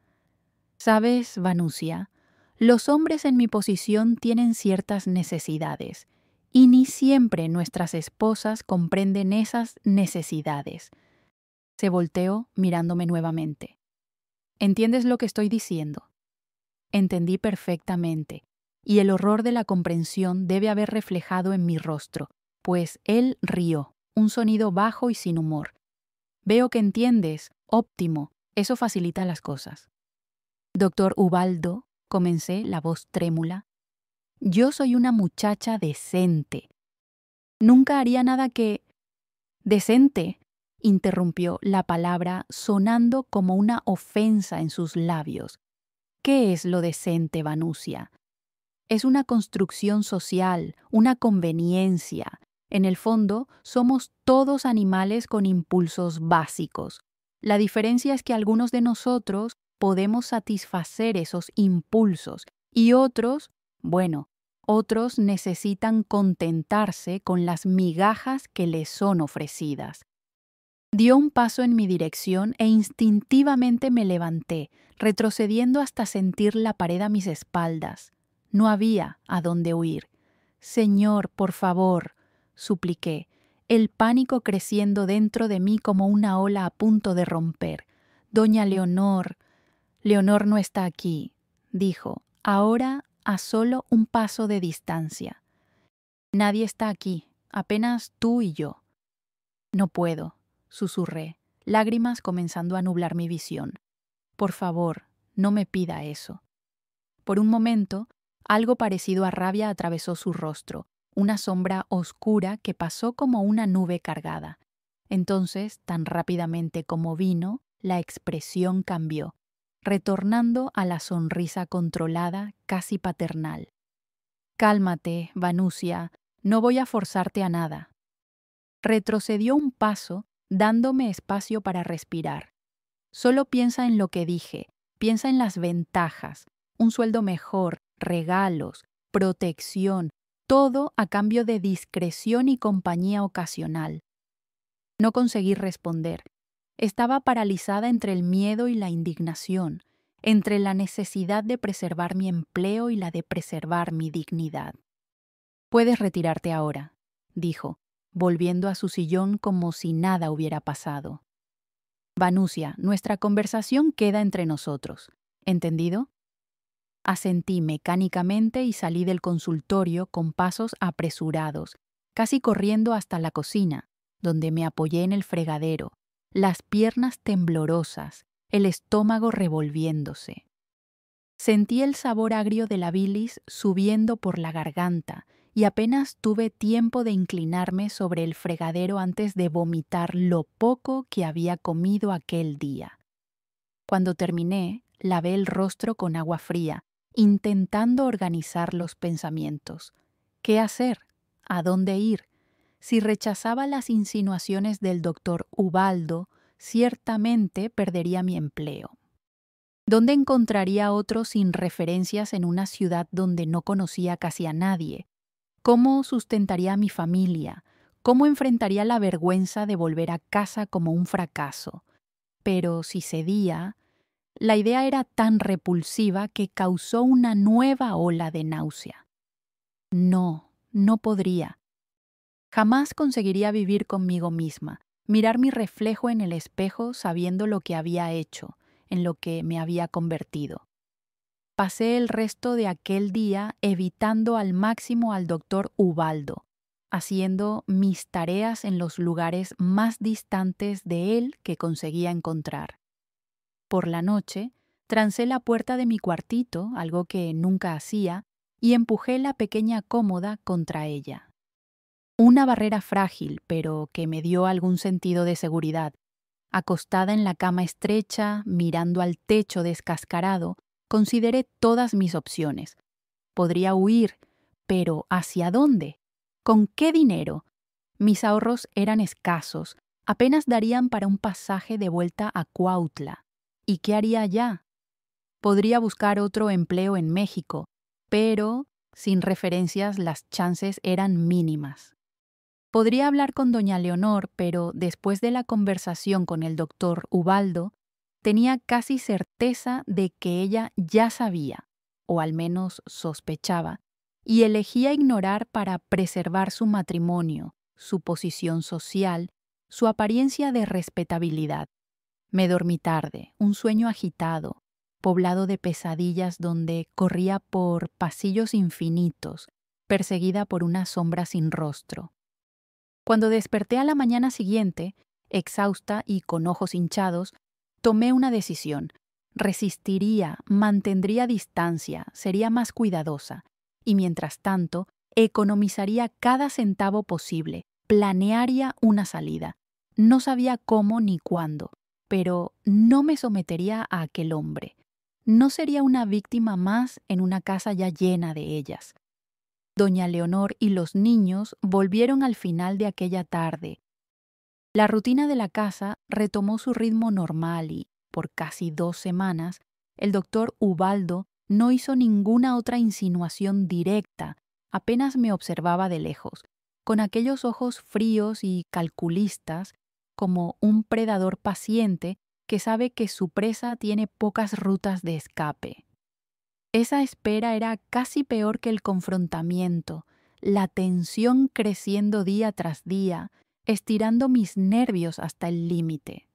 ¿Sabes, Vanusia? Los hombres en mi posición tienen ciertas necesidades, y ni siempre nuestras esposas comprenden esas necesidades. Se volteó mirándome nuevamente. ¿Entiendes lo que estoy diciendo? Entendí perfectamente, y el horror de la comprensión debe haber reflejado en mi rostro, pues él rió, un sonido bajo y sin humor. Veo que entiendes, óptimo, eso facilita las cosas. Doctor Ubaldo, comencé, la voz trémula, yo soy una muchacha decente. Nunca haría nada que... Decente, interrumpió la palabra sonando como una ofensa en sus labios. ¿Qué es lo decente, Vanusia? Es una construcción social, una conveniencia. En el fondo, somos todos animales con impulsos básicos. La diferencia es que algunos de nosotros podemos satisfacer esos impulsos y otros, bueno, otros necesitan contentarse con las migajas que les son ofrecidas. Dio un paso en mi dirección e instintivamente me levanté, retrocediendo hasta sentir la pared a mis espaldas. No había a dónde huir. Señor, por favor, supliqué, el pánico creciendo dentro de mí como una ola a punto de romper. Doña Leonor. Leonor no está aquí, dijo, ahora a solo un paso de distancia. Nadie está aquí, apenas tú y yo. No puedo, susurré, lágrimas comenzando a nublar mi visión. Por favor, no me pida eso. Por un momento, algo parecido a rabia atravesó su rostro, una sombra oscura que pasó como una nube cargada. Entonces, tan rápidamente como vino, la expresión cambió, retornando a la sonrisa controlada, casi paternal. Cálmate, Vanusia, no voy a forzarte a nada. Retrocedió un paso, dándome espacio para respirar. Solo piensa en lo que dije, piensa en las ventajas, un sueldo mejor, regalos, protección, todo a cambio de discreción y compañía ocasional. No conseguí responder. Estaba paralizada entre el miedo y la indignación, entre la necesidad de preservar mi empleo y la de preservar mi dignidad. «Puedes retirarte ahora», dijo, volviendo a su sillón como si nada hubiera pasado. «Vanusia, nuestra conversación queda entre nosotros. ¿Entendido?» Asentí mecánicamente y salí del consultorio con pasos apresurados, casi corriendo hasta la cocina, donde me apoyé en el fregadero, las piernas temblorosas, el estómago revolviéndose. Sentí el sabor agrio de la bilis subiendo por la garganta y apenas tuve tiempo de inclinarme sobre el fregadero antes de vomitar lo poco que había comido aquel día. Cuando terminé, lavé el rostro con agua fría, intentando organizar los pensamientos. ¿Qué hacer? ¿A dónde ir? Si rechazaba las insinuaciones del doctor Ubaldo, ciertamente perdería mi empleo. ¿Dónde encontraría otro sin referencias en una ciudad donde no conocía casi a nadie? ¿Cómo sustentaría a mi familia? ¿Cómo enfrentaría la vergüenza de volver a casa como un fracaso? Pero si cedía, la idea era tan repulsiva que causó una nueva ola de náusea. No, no podría. Jamás conseguiría vivir conmigo misma, mirar mi reflejo en el espejo sabiendo lo que había hecho, en lo que me había convertido. Pasé el resto de aquel día evitando al máximo al doctor Ubaldo, haciendo mis tareas en los lugares más distantes de él que conseguía encontrar. Por la noche, trancé la puerta de mi cuartito, algo que nunca hacía, y empujé la pequeña cómoda contra ella. Una barrera frágil, pero que me dio algún sentido de seguridad. Acostada en la cama estrecha, mirando al techo descascarado, consideré todas mis opciones. Podría huir, pero ¿hacia dónde? ¿Con qué dinero? Mis ahorros eran escasos, apenas darían para un pasaje de vuelta a Cuautla. ¿Y qué haría allá? Podría buscar otro empleo en México, pero, sin referencias, las chances eran mínimas. Podría hablar con doña Leonor, pero después de la conversación con el doctor Ubaldo, tenía casi certeza de que ella ya sabía, o al menos sospechaba, y elegía ignorar para preservar su matrimonio, su posición social, su apariencia de respetabilidad. Me dormí tarde, un sueño agitado, poblado de pesadillas donde corría por pasillos infinitos, perseguida por una sombra sin rostro. Cuando desperté a la mañana siguiente, exhausta y con ojos hinchados, tomé una decisión. Resistiría, mantendría distancia, sería más cuidadosa, y mientras tanto, economizaría cada centavo posible, planearía una salida. No sabía cómo ni cuándo, pero no me sometería a aquel hombre. No sería una víctima más en una casa ya llena de ellas. Doña Leonor y los niños volvieron al final de aquella tarde. La rutina de la casa retomó su ritmo normal y, por casi 2 semanas, el doctor Ubaldo no hizo ninguna otra insinuación directa, apenas me observaba de lejos, con aquellos ojos fríos y calculistas, como un predador paciente que sabe que su presa tiene pocas rutas de escape. Esa espera era casi peor que el confrontamiento, la tensión creciendo día tras día, estirando mis nervios hasta el límite.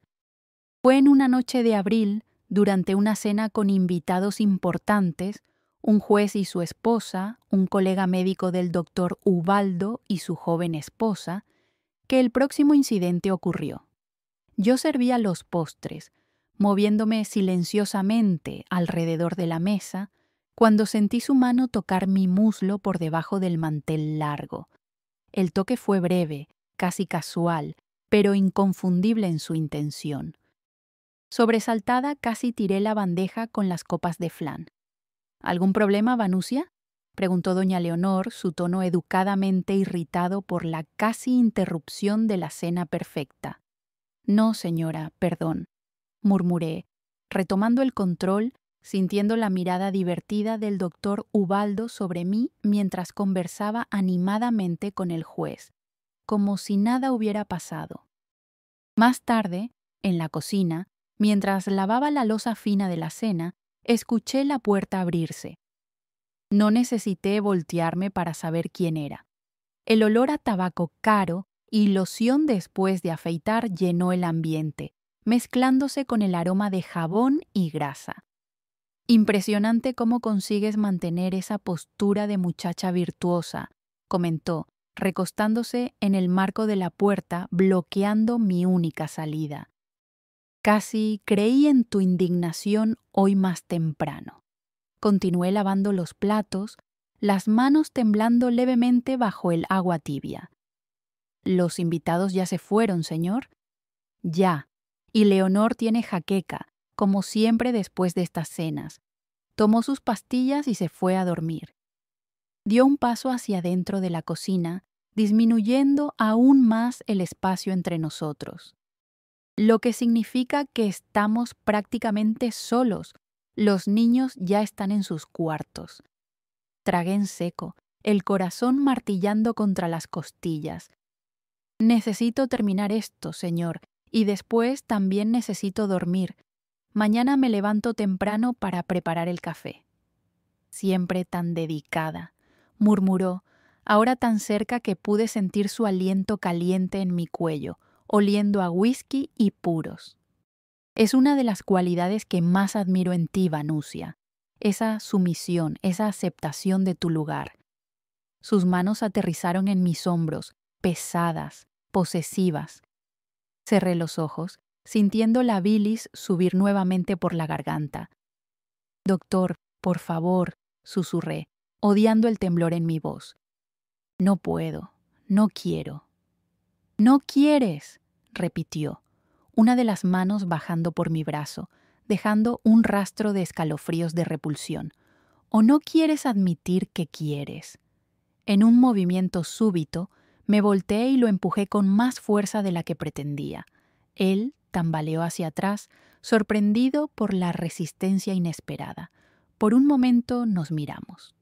Fue en una noche de abril, durante una cena con invitados importantes, un juez y su esposa, un colega médico del doctor Ubaldo y su joven esposa, que el próximo incidente ocurrió. Yo servía los postres, moviéndome silenciosamente alrededor de la mesa, cuando sentí su mano tocar mi muslo por debajo del mantel largo. El toque fue breve, casi casual, pero inconfundible en su intención. Sobresaltada, casi tiré la bandeja con las copas de flan. ¿Algún problema, Vanusia?, preguntó doña Leonor, su tono educadamente irritado por la casi interrupción de la cena perfecta. «No, señora, perdón», murmuré, retomando el control sintiendo la mirada divertida del doctor Ubaldo sobre mí mientras conversaba animadamente con el juez, como si nada hubiera pasado. Más tarde, en la cocina, mientras lavaba la loza fina de la cena, escuché la puerta abrirse. No necesité voltearme para saber quién era. El olor a tabaco caro y loción después de afeitar llenó el ambiente, mezclándose con el aroma de jabón y grasa. Impresionante cómo consigues mantener esa postura de muchacha virtuosa, comentó, recostándose en el marco de la puerta, bloqueando mi única salida. Casi creí en tu indignación hoy más temprano. Continué lavando los platos, las manos temblando levemente bajo el agua tibia. ¿Los invitados ya se fueron, señor? Ya, y Leonor tiene jaqueca, como siempre después de estas cenas. Tomó sus pastillas y se fue a dormir. Dio un paso hacia adentro de la cocina, disminuyendo aún más el espacio entre nosotros. Lo que significa que estamos prácticamente solos. Los niños ya están en sus cuartos. Tragué en seco, el corazón martillando contra las costillas. Necesito terminar esto, señor, y después también necesito dormir. Mañana me levanto temprano para preparar el café. Siempre tan dedicada, murmuró, ahora tan cerca que pude sentir su aliento caliente en mi cuello, oliendo a whisky y puros. Es una de las cualidades que más admiro en ti, Vanusia, esa sumisión, esa aceptación de tu lugar. Sus manos aterrizaron en mis hombros, pesadas, posesivas. Cerré los ojos, sintiendo la bilis subir nuevamente por la garganta. Doctor, por favor, susurré, odiando el temblor en mi voz. No puedo, no quiero. No quieres, repitió, una de las manos bajando por mi brazo, dejando un rastro de escalofríos de repulsión. ¿O no quieres admitir que quieres? En un movimiento súbito, me volteé y lo empujé con más fuerza de la que pretendía. Él tambaleó hacia atrás, sorprendido por la resistencia inesperada. Por un momento nos miramos.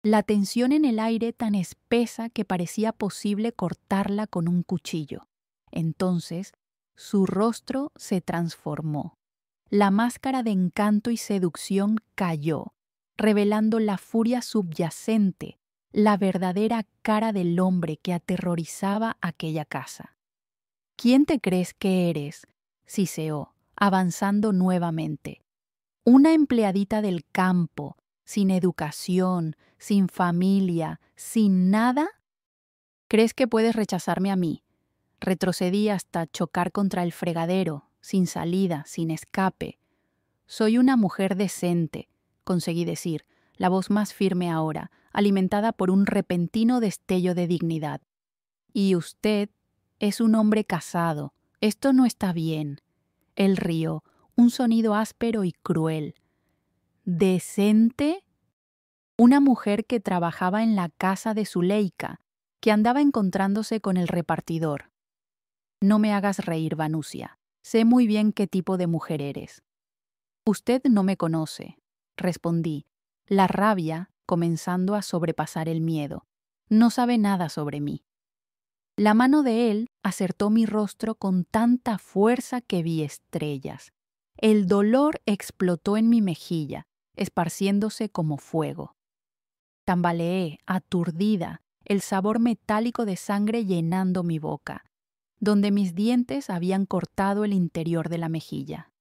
La tensión en el aire tan espesa que parecía posible cortarla con un cuchillo. Entonces, su rostro se transformó. La máscara de encanto y seducción cayó, revelando la furia subyacente, la verdadera cara del hombre que aterrorizaba aquella casa. ¿Quién te crees que eres?, siseó, avanzando nuevamente. Una empleadita del campo, sin educación, sin familia, sin nada. ¿Crees que puedes rechazarme a mí? Retrocedí hasta chocar contra el fregadero, sin salida, sin escape. Soy una mujer decente, conseguí decir, la voz más firme ahora, alimentada por un repentino destello de dignidad. Y usted es un hombre casado. Esto no está bien. Él rió, un sonido áspero y cruel. ¿Decente? Una mujer que trabajaba en la casa de Zuleika, que andaba encontrándose con el repartidor. No me hagas reír, Vanusia. Sé muy bien qué tipo de mujer eres. Usted no me conoce, respondí, la rabia comenzando a sobrepasar el miedo. No sabe nada sobre mí. La mano de él acertó mi rostro con tanta fuerza que vi estrellas. El dolor explotó en mi mejilla, esparciéndose como fuego. Tambaleé, aturdida, el sabor metálico de sangre llenando mi boca, donde mis dientes habían cortado el interior de la mejilla.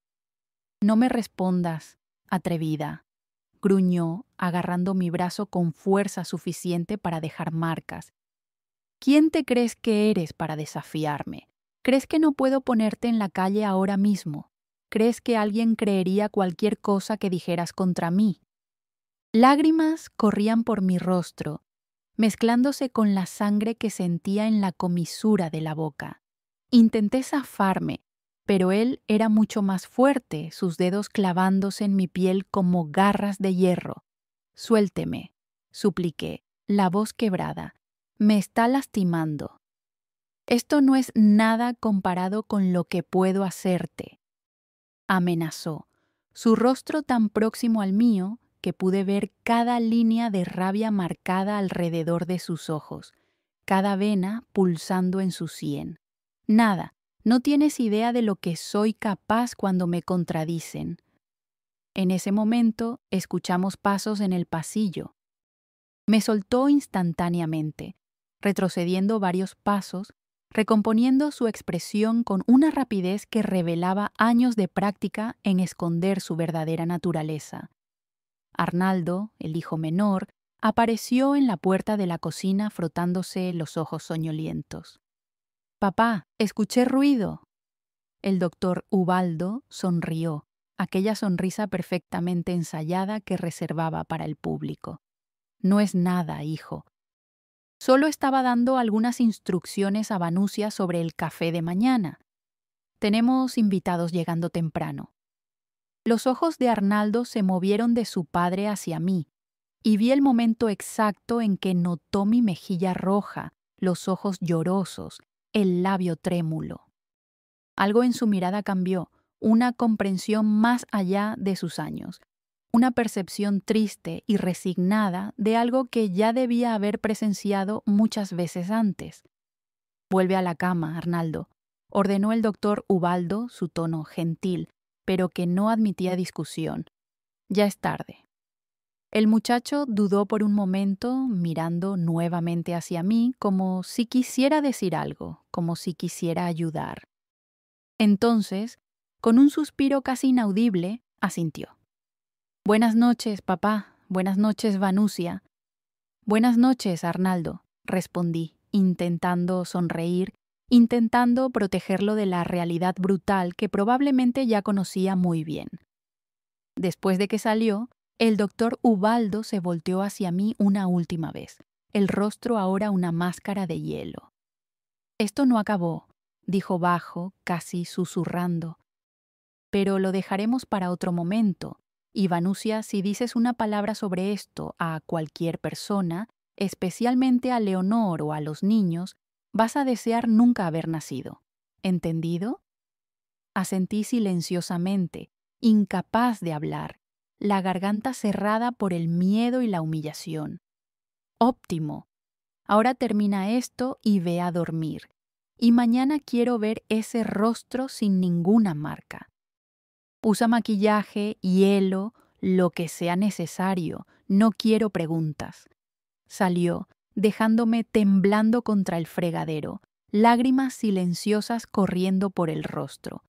No me respondas, atrevida, gruñó, agarrando mi brazo con fuerza suficiente para dejar marcas. ¿Quién te crees que eres para desafiarme? ¿Crees que no puedo ponerte en la calle ahora mismo? ¿Crees que alguien creería cualquier cosa que dijeras contra mí? Lágrimas corrían por mi rostro, mezclándose con la sangre que sentía en la comisura de la boca. Intenté zafarme, pero él era mucho más fuerte, sus dedos clavándose en mi piel como garras de hierro. Suélteme, supliqué, la voz quebrada. Me está lastimando. Esto no es nada comparado con lo que puedo hacerte. Amenazó, su rostro tan próximo al mío que pude ver cada línea de rabia marcada alrededor de sus ojos, cada vena pulsando en su sien. Nada, no tienes idea de lo que soy capaz cuando me contradicen. En ese momento escuchamos pasos en el pasillo. Me soltó instantáneamente, retrocediendo varios pasos, recomponiendo su expresión con una rapidez que revelaba años de práctica en esconder su verdadera naturaleza. Arnaldo, el hijo menor, apareció en la puerta de la cocina frotándose los ojos soñolientos. «Papá, escuché ruido». El doctor Ubaldo sonrió, aquella sonrisa perfectamente ensayada que reservaba para el público. «No es nada, hijo. Solo estaba dando algunas instrucciones a Vanusia sobre el café de mañana. Tenemos invitados llegando temprano». Los ojos de Arnaldo se movieron de su padre hacia mí, y vi el momento exacto en que notó mi mejilla roja, los ojos llorosos, el labio trémulo. Algo en su mirada cambió, una comprensión más allá de sus años, una percepción triste y resignada de algo que ya debía haber presenciado muchas veces antes. «Vuelve a la cama, Arnaldo», ordenó el doctor Ubaldo, su tono gentil, pero que no admitía discusión. «Ya es tarde». El muchacho dudó por un momento, mirando nuevamente hacia mí, como si quisiera decir algo, como si quisiera ayudar. Entonces, con un suspiro casi inaudible, asintió. «Buenas noches, papá. Buenas noches, Vanusia». «Buenas noches, Arnaldo», respondí, intentando sonreír, intentando protegerlo de la realidad brutal que probablemente ya conocía muy bien. Después de que salió, el doctor Ubaldo se volteó hacia mí una última vez, el rostro ahora una máscara de hielo. «Esto no acabó», dijo bajo, casi susurrando. «Pero lo dejaremos para otro momento. Y Vanusia, si dices una palabra sobre esto a cualquier persona, especialmente a Leonor o a los niños, vas a desear nunca haber nacido. ¿Entendido?» Asentí silenciosamente, incapaz de hablar, la garganta cerrada por el miedo y la humillación. «Óptimo. Ahora termina esto y ve a dormir. Y mañana quiero ver ese rostro sin ninguna marca. Usa maquillaje, hielo, lo que sea necesario. No quiero preguntas». Salió, dejándome temblando contra el fregadero, lágrimas silenciosas corriendo por el rostro.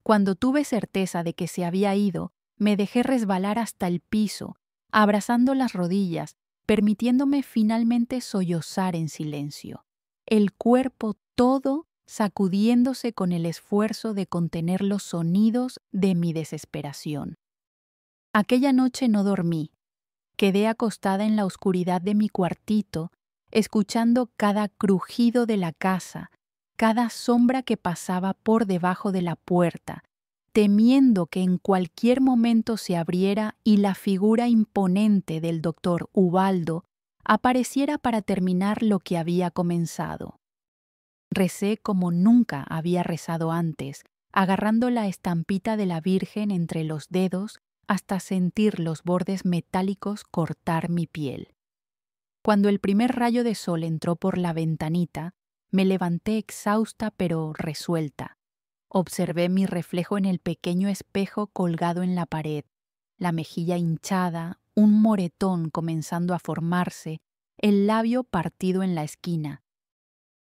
Cuando tuve certeza de que se había ido, me dejé resbalar hasta el piso, abrazando las rodillas, permitiéndome finalmente sollozar en silencio. El cuerpo todo sacudiéndose con el esfuerzo de contener los sonidos de mi desesperación. Aquella noche no dormí. Quedé acostada en la oscuridad de mi cuartito, escuchando cada crujido de la casa, cada sombra que pasaba por debajo de la puerta, temiendo que en cualquier momento se abriera y la figura imponente del doctor Ubaldo apareciera para terminar lo que había comenzado. Recé como nunca había rezado antes, agarrando la estampita de la Virgen entre los dedos hasta sentir los bordes metálicos cortar mi piel. Cuando el primer rayo de sol entró por la ventanita, me levanté exhausta pero resuelta. Observé mi reflejo en el pequeño espejo colgado en la pared, la mejilla hinchada, un moretón comenzando a formarse, el labio partido en la esquina.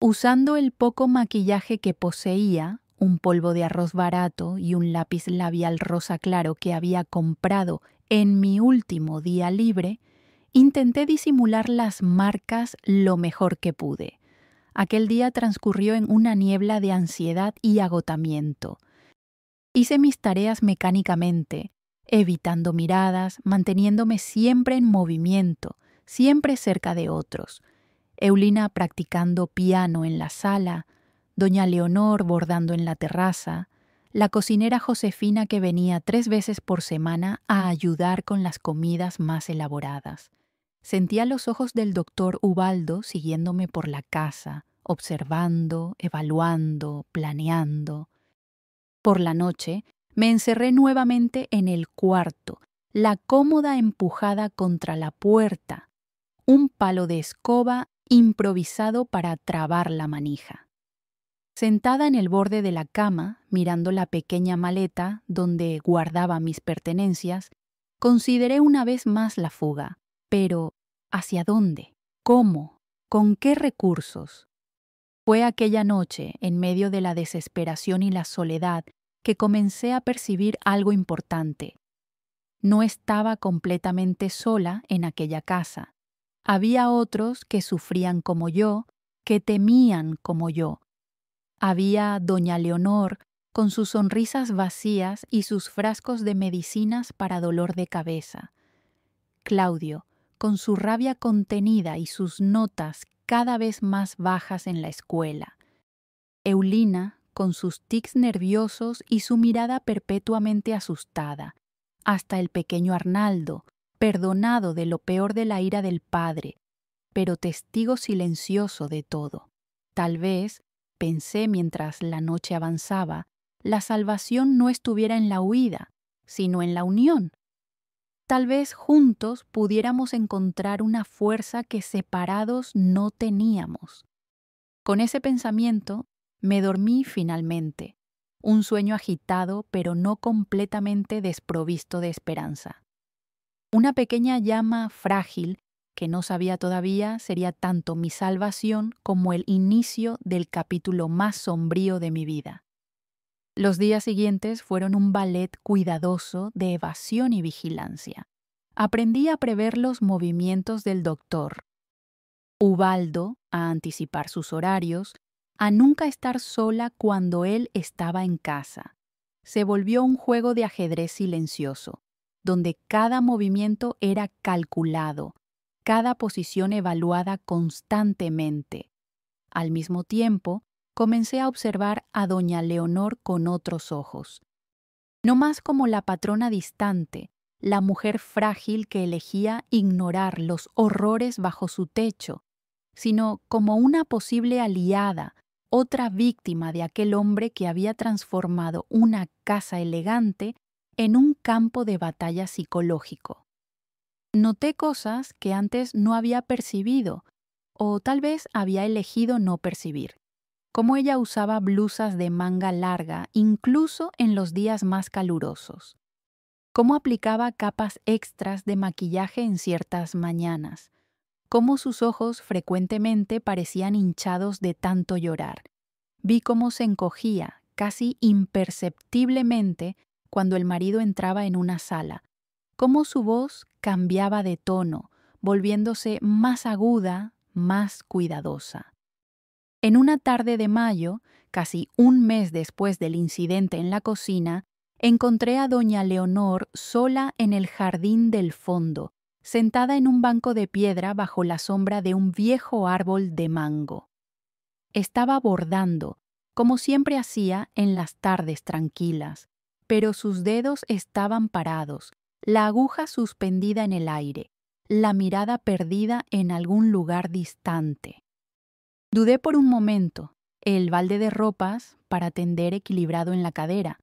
Usando el poco maquillaje que poseía, un polvo de arroz barato y un lápiz labial rosa claro que había comprado en mi último día libre, intenté disimular las marcas lo mejor que pude. Aquel día transcurrió en una niebla de ansiedad y agotamiento. Hice mis tareas mecánicamente, evitando miradas, manteniéndome siempre en movimiento, siempre cerca de otros. Eulina practicando piano en la sala, doña Leonor bordando en la terraza, la cocinera Josefina que venía 3 veces por semana a ayudar con las comidas más elaboradas. Sentía los ojos del doctor Ubaldo siguiéndome por la casa, observando, evaluando, planeando. Por la noche Me encerré nuevamente en el cuarto, la cómoda empujada contra la puerta, un palo de escoba improvisado para trabar la manija. Sentada en el borde de la cama, mirando la pequeña maleta donde guardaba mis pertenencias, consideré una vez más la fuga. Pero, ¿hacia dónde? ¿Cómo? ¿Con qué recursos? Fue aquella noche, en medio de la desesperación y la soledad, que comencé a percibir algo importante. No estaba completamente sola en aquella casa. Había otros que sufrían como yo, que temían como yo. Había doña Leonor con sus sonrisas vacías y sus frascos de medicinas para dolor de cabeza. Claudio, con su rabia contenida y sus notas cada vez más bajas en la escuela. Eulina, con sus tics nerviosos y su mirada perpetuamente asustada. Hasta el pequeño Arnaldo, perdonado de lo peor de la ira del padre, pero testigo silencioso de todo. Tal vez, pensé mientras la noche avanzaba, la salvación no estuviera en la huida, sino en la unión. Tal vez juntos pudiéramos encontrar una fuerza que separados no teníamos. Con ese pensamiento me dormí finalmente, un sueño agitado pero no completamente desprovisto de esperanza. Una pequeña llama frágil que no sabía todavía sería tanto mi salvación como el inicio del capítulo más sombrío de mi vida. Los días siguientes fueron un ballet cuidadoso de evasión y vigilancia. Aprendí a prever los movimientos del doctor, Ubaldo a anticipar sus horarios, a nunca estar sola cuando él estaba en casa. Se volvió un juego de ajedrez silencioso, donde cada movimiento era calculado, cada posición evaluada constantemente. Al mismo tiempo, comencé a observar a doña Leonor con otros ojos. No más como la patrona distante, la mujer frágil que elegía ignorar los horrores bajo su techo, sino como una posible aliada, otra víctima de aquel hombre que había transformado una casa elegante en un campo de batalla psicológico. Noté cosas que antes no había percibido, o tal vez había elegido no percibir. Cómo ella usaba blusas de manga larga incluso en los días más calurosos. Cómo aplicaba capas extras de maquillaje en ciertas mañanas. Cómo sus ojos frecuentemente parecían hinchados de tanto llorar. Vi cómo se encogía, casi imperceptiblemente, cuando el marido entraba en una sala. Cómo su voz cambiaba de tono, volviéndose más aguda, más cuidadosa. En una tarde de mayo, casi un mes después del incidente en la cocina, encontré a doña Leonor sola en el jardín del fondo, sentada en un banco de piedra bajo la sombra de un viejo árbol de mango. Estaba bordando, como siempre hacía en las tardes tranquilas, pero sus dedos estaban parados, la aguja suspendida en el aire, la mirada perdida en algún lugar distante. Dudé por un momento, el balde de ropas para tender equilibrado en la cadera.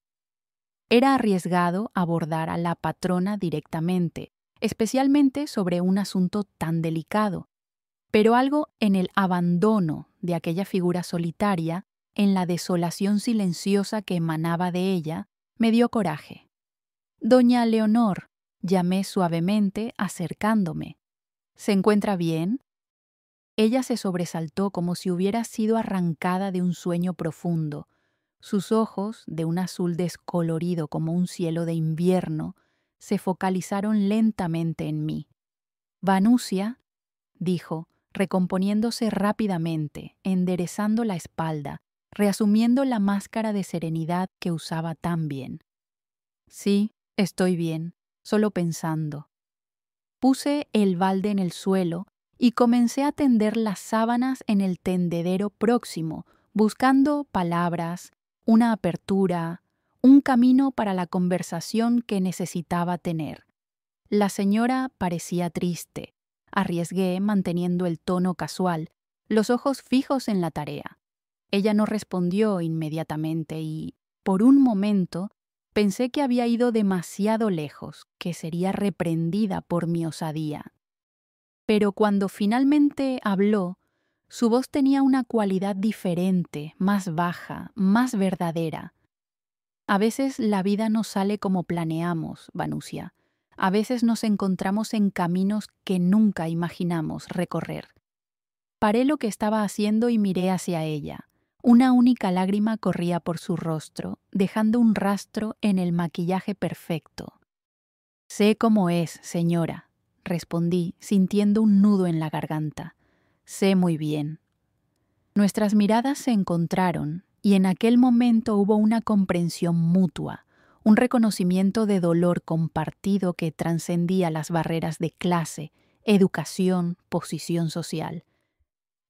Era arriesgado abordar a la patrona directamente, especialmente sobre un asunto tan delicado, pero algo en el abandono de aquella figura solitaria, en la desolación silenciosa que emanaba de ella, me dio coraje. «Doña Leonor», llamé suavemente acercándome. «¿Se encuentra bien?» Ella se sobresaltó como si hubiera sido arrancada de un sueño profundo. Sus ojos, de un azul descolorido como un cielo de invierno, se focalizaron lentamente en mí. «Vanusia», dijo, recomponiéndose rápidamente, enderezando la espalda, reasumiendo la máscara de serenidad que usaba tan bien. «Sí, estoy bien, solo pensando». Puse el balde en el suelo y comencé a tender las sábanas en el tendedero próximo, buscando palabras, una apertura, un camino para la conversación que necesitaba tener. La señora parecía triste. Arriesgué manteniendo el tono casual, los ojos fijos en la tarea. Ella no respondió inmediatamente y, por un momento, Pensé que había ido demasiado lejos, que sería reprendida por mi osadía. Pero cuando finalmente habló, su voz tenía una cualidad diferente, más baja, más verdadera. A veces la vida no sale como planeamos, Vanusia. A veces nos encontramos en caminos que nunca imaginamos recorrer. Paré lo que estaba haciendo y miré hacia ella. Una única lágrima corría por su rostro, dejando un rastro en el maquillaje perfecto. «Sé cómo es, señora», respondí, sintiendo un nudo en la garganta. «Sé muy bien». Nuestras miradas se encontraron y en aquel momento hubo una comprensión mutua, un reconocimiento de dolor compartido que trascendía las barreras de clase, educación, posición social.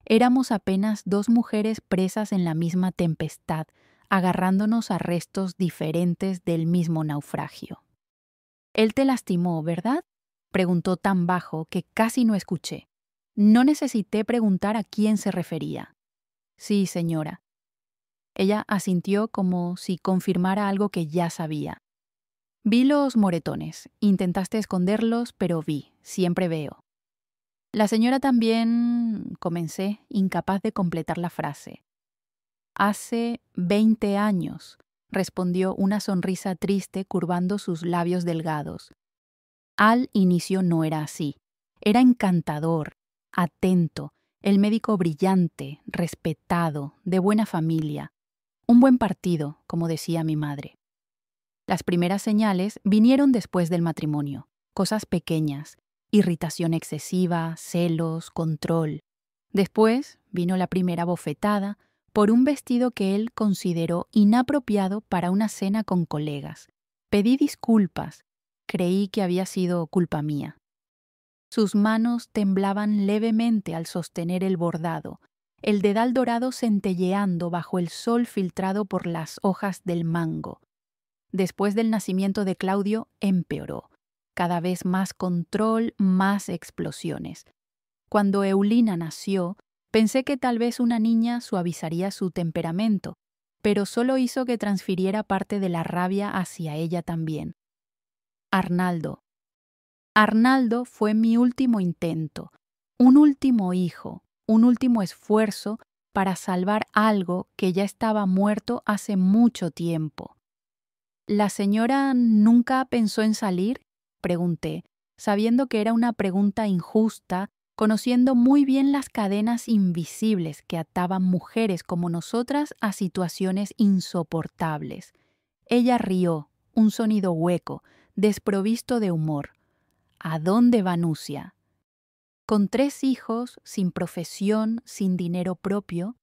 Éramos apenas dos mujeres presas en la misma tempestad, agarrándonos a restos diferentes del mismo naufragio. «Él te lastimó, ¿verdad?», preguntó tan bajo que casi no escuché. No necesité preguntar a quién se refería. «Sí, señora». Ella asintió como si confirmara algo que ya sabía. «Vi los moretones. Intentaste esconderlos, pero vi. Siempre veo». «La señora también», comencé, incapaz de completar la frase. «Hace 20 años», respondió una sonrisa triste curvando sus labios delgados. Al inicio no era así. Era encantador, atento, el médico brillante, respetado, de buena familia. Un buen partido, como decía mi madre. Las primeras señales vinieron después del matrimonio, cosas pequeñas, irritación excesiva, celos, control. Después vino la primera bofetada por un vestido que él consideró inapropiado para una cena con colegas. Pedí disculpas, creí que había sido culpa mía. Sus manos temblaban levemente al sostener el bordado, el dedal dorado centelleando bajo el sol filtrado por las hojas del mango. Después del nacimiento de Claudio, empeoró. Cada vez más control, más explosiones. Cuando Eulina nació, pensé que tal vez una niña suavizaría su temperamento, pero solo hizo que transfiriera parte de la rabia hacia ella también. Arnaldo. Arnaldo fue mi último intento, un último hijo, un último esfuerzo para salvar algo que ya estaba muerto hace mucho tiempo. ¿La señora nunca pensó en salir?, pregunté, sabiendo que era una pregunta injusta, conociendo muy bien las cadenas invisibles que ataban mujeres como nosotras a situaciones insoportables. Ella rió, un sonido hueco, desprovisto de humor. ¿A dónde, Vanusia? Con 3 hijos, sin profesión, sin dinero propio.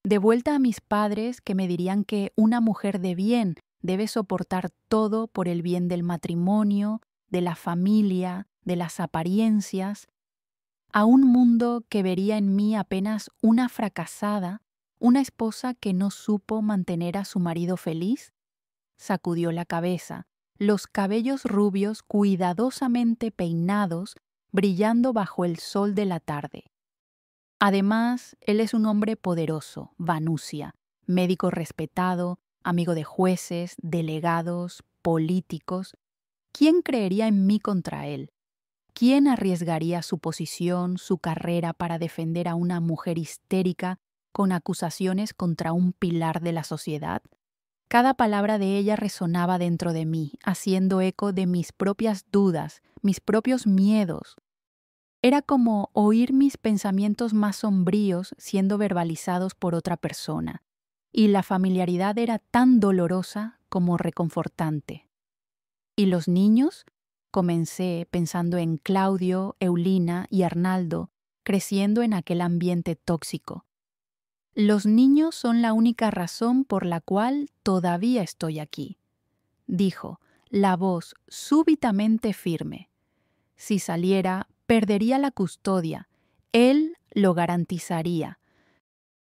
De vuelta a mis padres que me dirían que una mujer de bien debe soportar todo por el bien del matrimonio, de la familia, de las apariencias, a un mundo que vería en mí apenas una fracasada, una esposa que no supo mantener a su marido feliz. Sacudió la cabeza, los cabellos rubios cuidadosamente peinados, brillando bajo el sol de la tarde. Además, él es un hombre poderoso, Vanusia, médico respetado, amigo de jueces, delegados, políticos. ¿Quién creería en mí contra él? ¿Quién arriesgaría su posición, su carrera para defender a una mujer histérica con acusaciones contra un pilar de la sociedad? Cada palabra de ella resonaba dentro de mí, haciendo eco de mis propias dudas, mis propios miedos. Era como oír mis pensamientos más sombríos siendo verbalizados por otra persona, y la familiaridad era tan dolorosa como reconfortante. ¿Y los niños? Comencé pensando en Claudio, Eulina y Arnaldo, creciendo en aquel ambiente tóxico. Los niños son la única razón por la cual todavía estoy aquí, dijo, la voz súbitamente firme. Si saliera, perdería la custodia. Él lo garantizaría.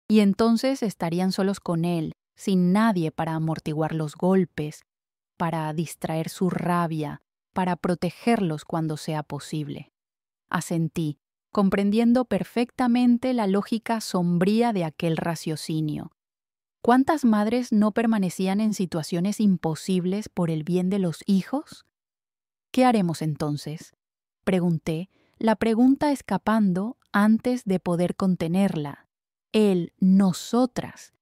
Y entonces estarían solos con él, sin nadie para amortiguar los golpes, para distraer su rabia, para protegerlos cuando sea posible. Asentí, comprendiendo perfectamente la lógica sombría de aquel raciocinio. ¿Cuántas madres no permanecían en situaciones imposibles por el bien de los hijos? ¿Qué haremos entonces? Pregunté, la pregunta escapando antes de poder contenerla. El nosotras,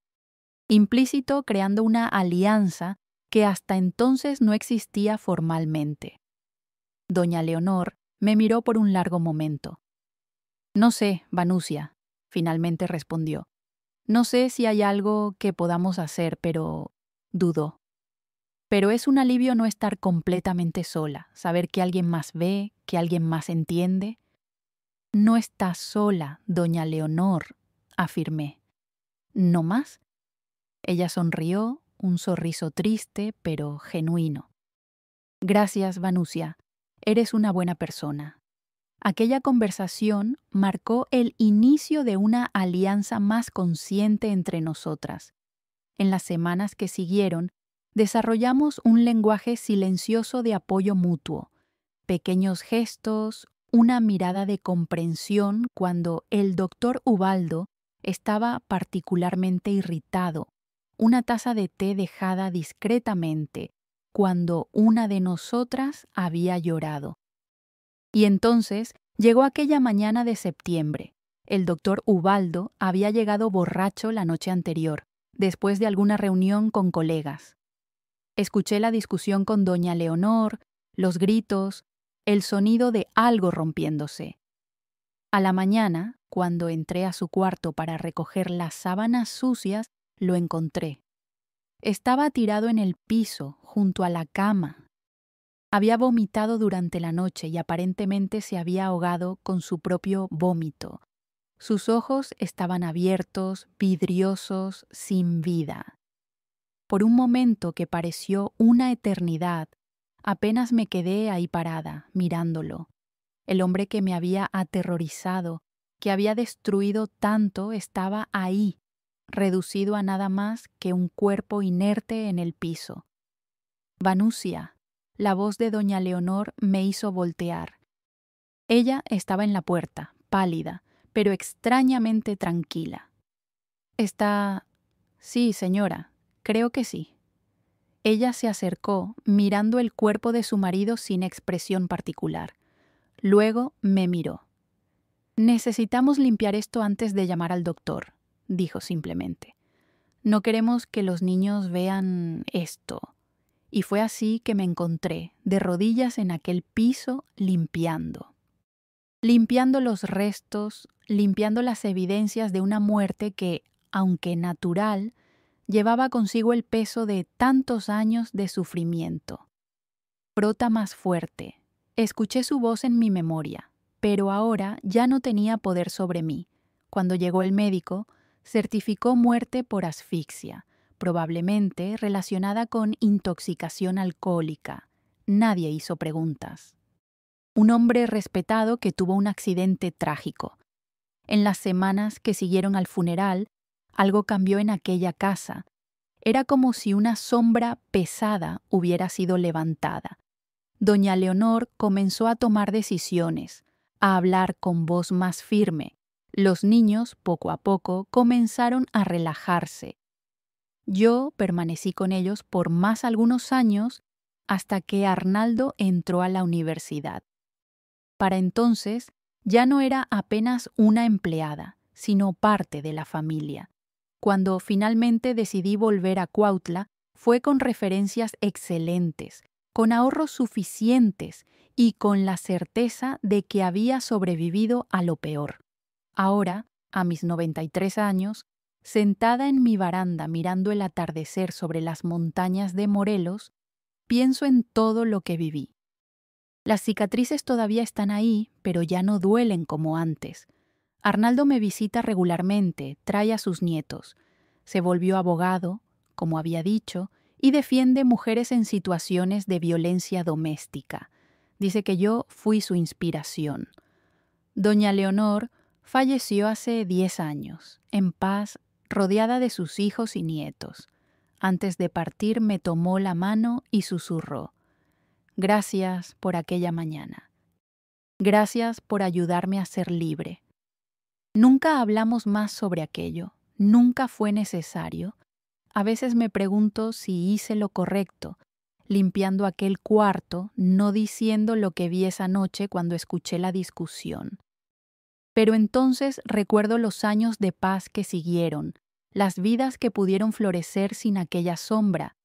implícito creando una alianza que hasta entonces no existía formalmente. Doña Leonor me miró por un largo momento. No sé, Vanusia, finalmente respondió. No sé si hay algo que podamos hacer, pero dudo. Pero es un alivio no estar completamente sola, saber que alguien más ve, que alguien más entiende. No estás sola, doña Leonor, afirmé. ¿No más? Ella sonrió, un sorriso triste, pero genuino. Gracias, Vanusia. Eres una buena persona. Aquella conversación marcó el inicio de una alianza más consciente entre nosotras. En las semanas que siguieron, desarrollamos un lenguaje silencioso de apoyo mutuo, pequeños gestos, una mirada de comprensión cuando el doctor Ubaldo estaba particularmente irritado, una taza de té dejada discretamente cuando una de nosotras había llorado. Y entonces llegó aquella mañana de septiembre. El doctor Ubaldo había llegado borracho la noche anterior, después de alguna reunión con colegas. Escuché la discusión con doña Leonor, los gritos, el sonido de algo rompiéndose. A la mañana, cuando entré a su cuarto para recoger las sábanas sucias, lo encontré. Estaba tirado en el piso, junto a la cama. Había vomitado durante la noche y aparentemente se había ahogado con su propio vómito. Sus ojos estaban abiertos, vidriosos, sin vida. Por un momento que pareció una eternidad, apenas me quedé ahí parada, mirándolo. El hombre que me había aterrorizado, que había destruido tanto, estaba ahí, reducido a nada más que un cuerpo inerte en el piso. Vanusia, la voz de doña Leonor me hizo voltear. Ella estaba en la puerta, pálida, pero extrañamente tranquila. «¿Está...? Sí, señora, creo que sí». Ella se acercó, mirando el cuerpo de su marido sin expresión particular. Luego me miró. «Necesitamos limpiar esto antes de llamar al doctor», dijo simplemente. «No queremos que los niños vean esto». Y fue así que me encontré, de rodillas en aquel piso, limpiando. Limpiando los restos, limpiando las evidencias de una muerte que, aunque natural, llevaba consigo el peso de tantos años de sufrimiento. Frota más fuerte. Escuché su voz en mi memoria, pero ahora ya no tenía poder sobre mí. Cuando llegó el médico, certificó muerte por asfixia, probablemente relacionada con intoxicación alcohólica. Nadie hizo preguntas. Un hombre respetado que tuvo un accidente trágico. En las semanas que siguieron al funeral, algo cambió en aquella casa. Era como si una sombra pesada hubiera sido levantada. Doña Leonor comenzó a tomar decisiones, a hablar con voz más firme. Los niños, poco a poco, comenzaron a relajarse. Yo permanecí con ellos por más algunos años hasta que Arnaldo entró a la universidad. Para entonces ya no era apenas una empleada, sino parte de la familia. Cuando finalmente decidí volver a Cuautla, fue con referencias excelentes, con ahorros suficientes y con la certeza de que había sobrevivido a lo peor. Ahora, a mis 93 años, sentada en mi baranda mirando el atardecer sobre las montañas de Morelos, pienso en todo lo que viví. Las cicatrices todavía están ahí, pero ya no duelen como antes. Arnaldo me visita regularmente, trae a sus nietos. Se volvió abogado, como había dicho, y defiende mujeres en situaciones de violencia doméstica. Dice que yo fui su inspiración. Doña Leonor falleció hace 10 años, en paz, rodeada de sus hijos y nietos. Antes de partir me tomó la mano y susurró: «Gracias por aquella mañana. Gracias por ayudarme a ser libre». Nunca hablamos más sobre aquello, nunca fue necesario. A veces me pregunto si hice lo correcto, limpiando aquel cuarto, no diciendo lo que vi esa noche cuando escuché la discusión. Pero entonces recuerdo los años de paz que siguieron, las vidas que pudieron florecer sin aquella sombra,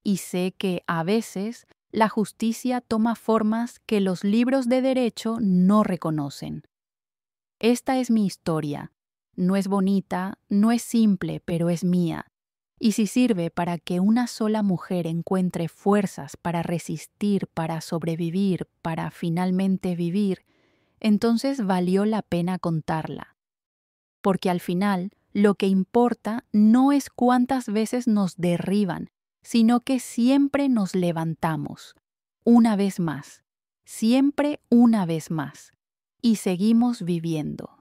y sé que, a veces, la justicia toma formas que los libros de derecho no reconocen. Esta es mi historia. No es bonita, no es simple, pero es mía. Y si sirve para que una sola mujer encuentre fuerzas para resistir, para sobrevivir, para finalmente vivir, entonces valió la pena contarla. Porque al final, lo que importa no es cuántas veces nos derriban, sino que siempre nos levantamos, una vez más, siempre una vez más, y seguimos viviendo.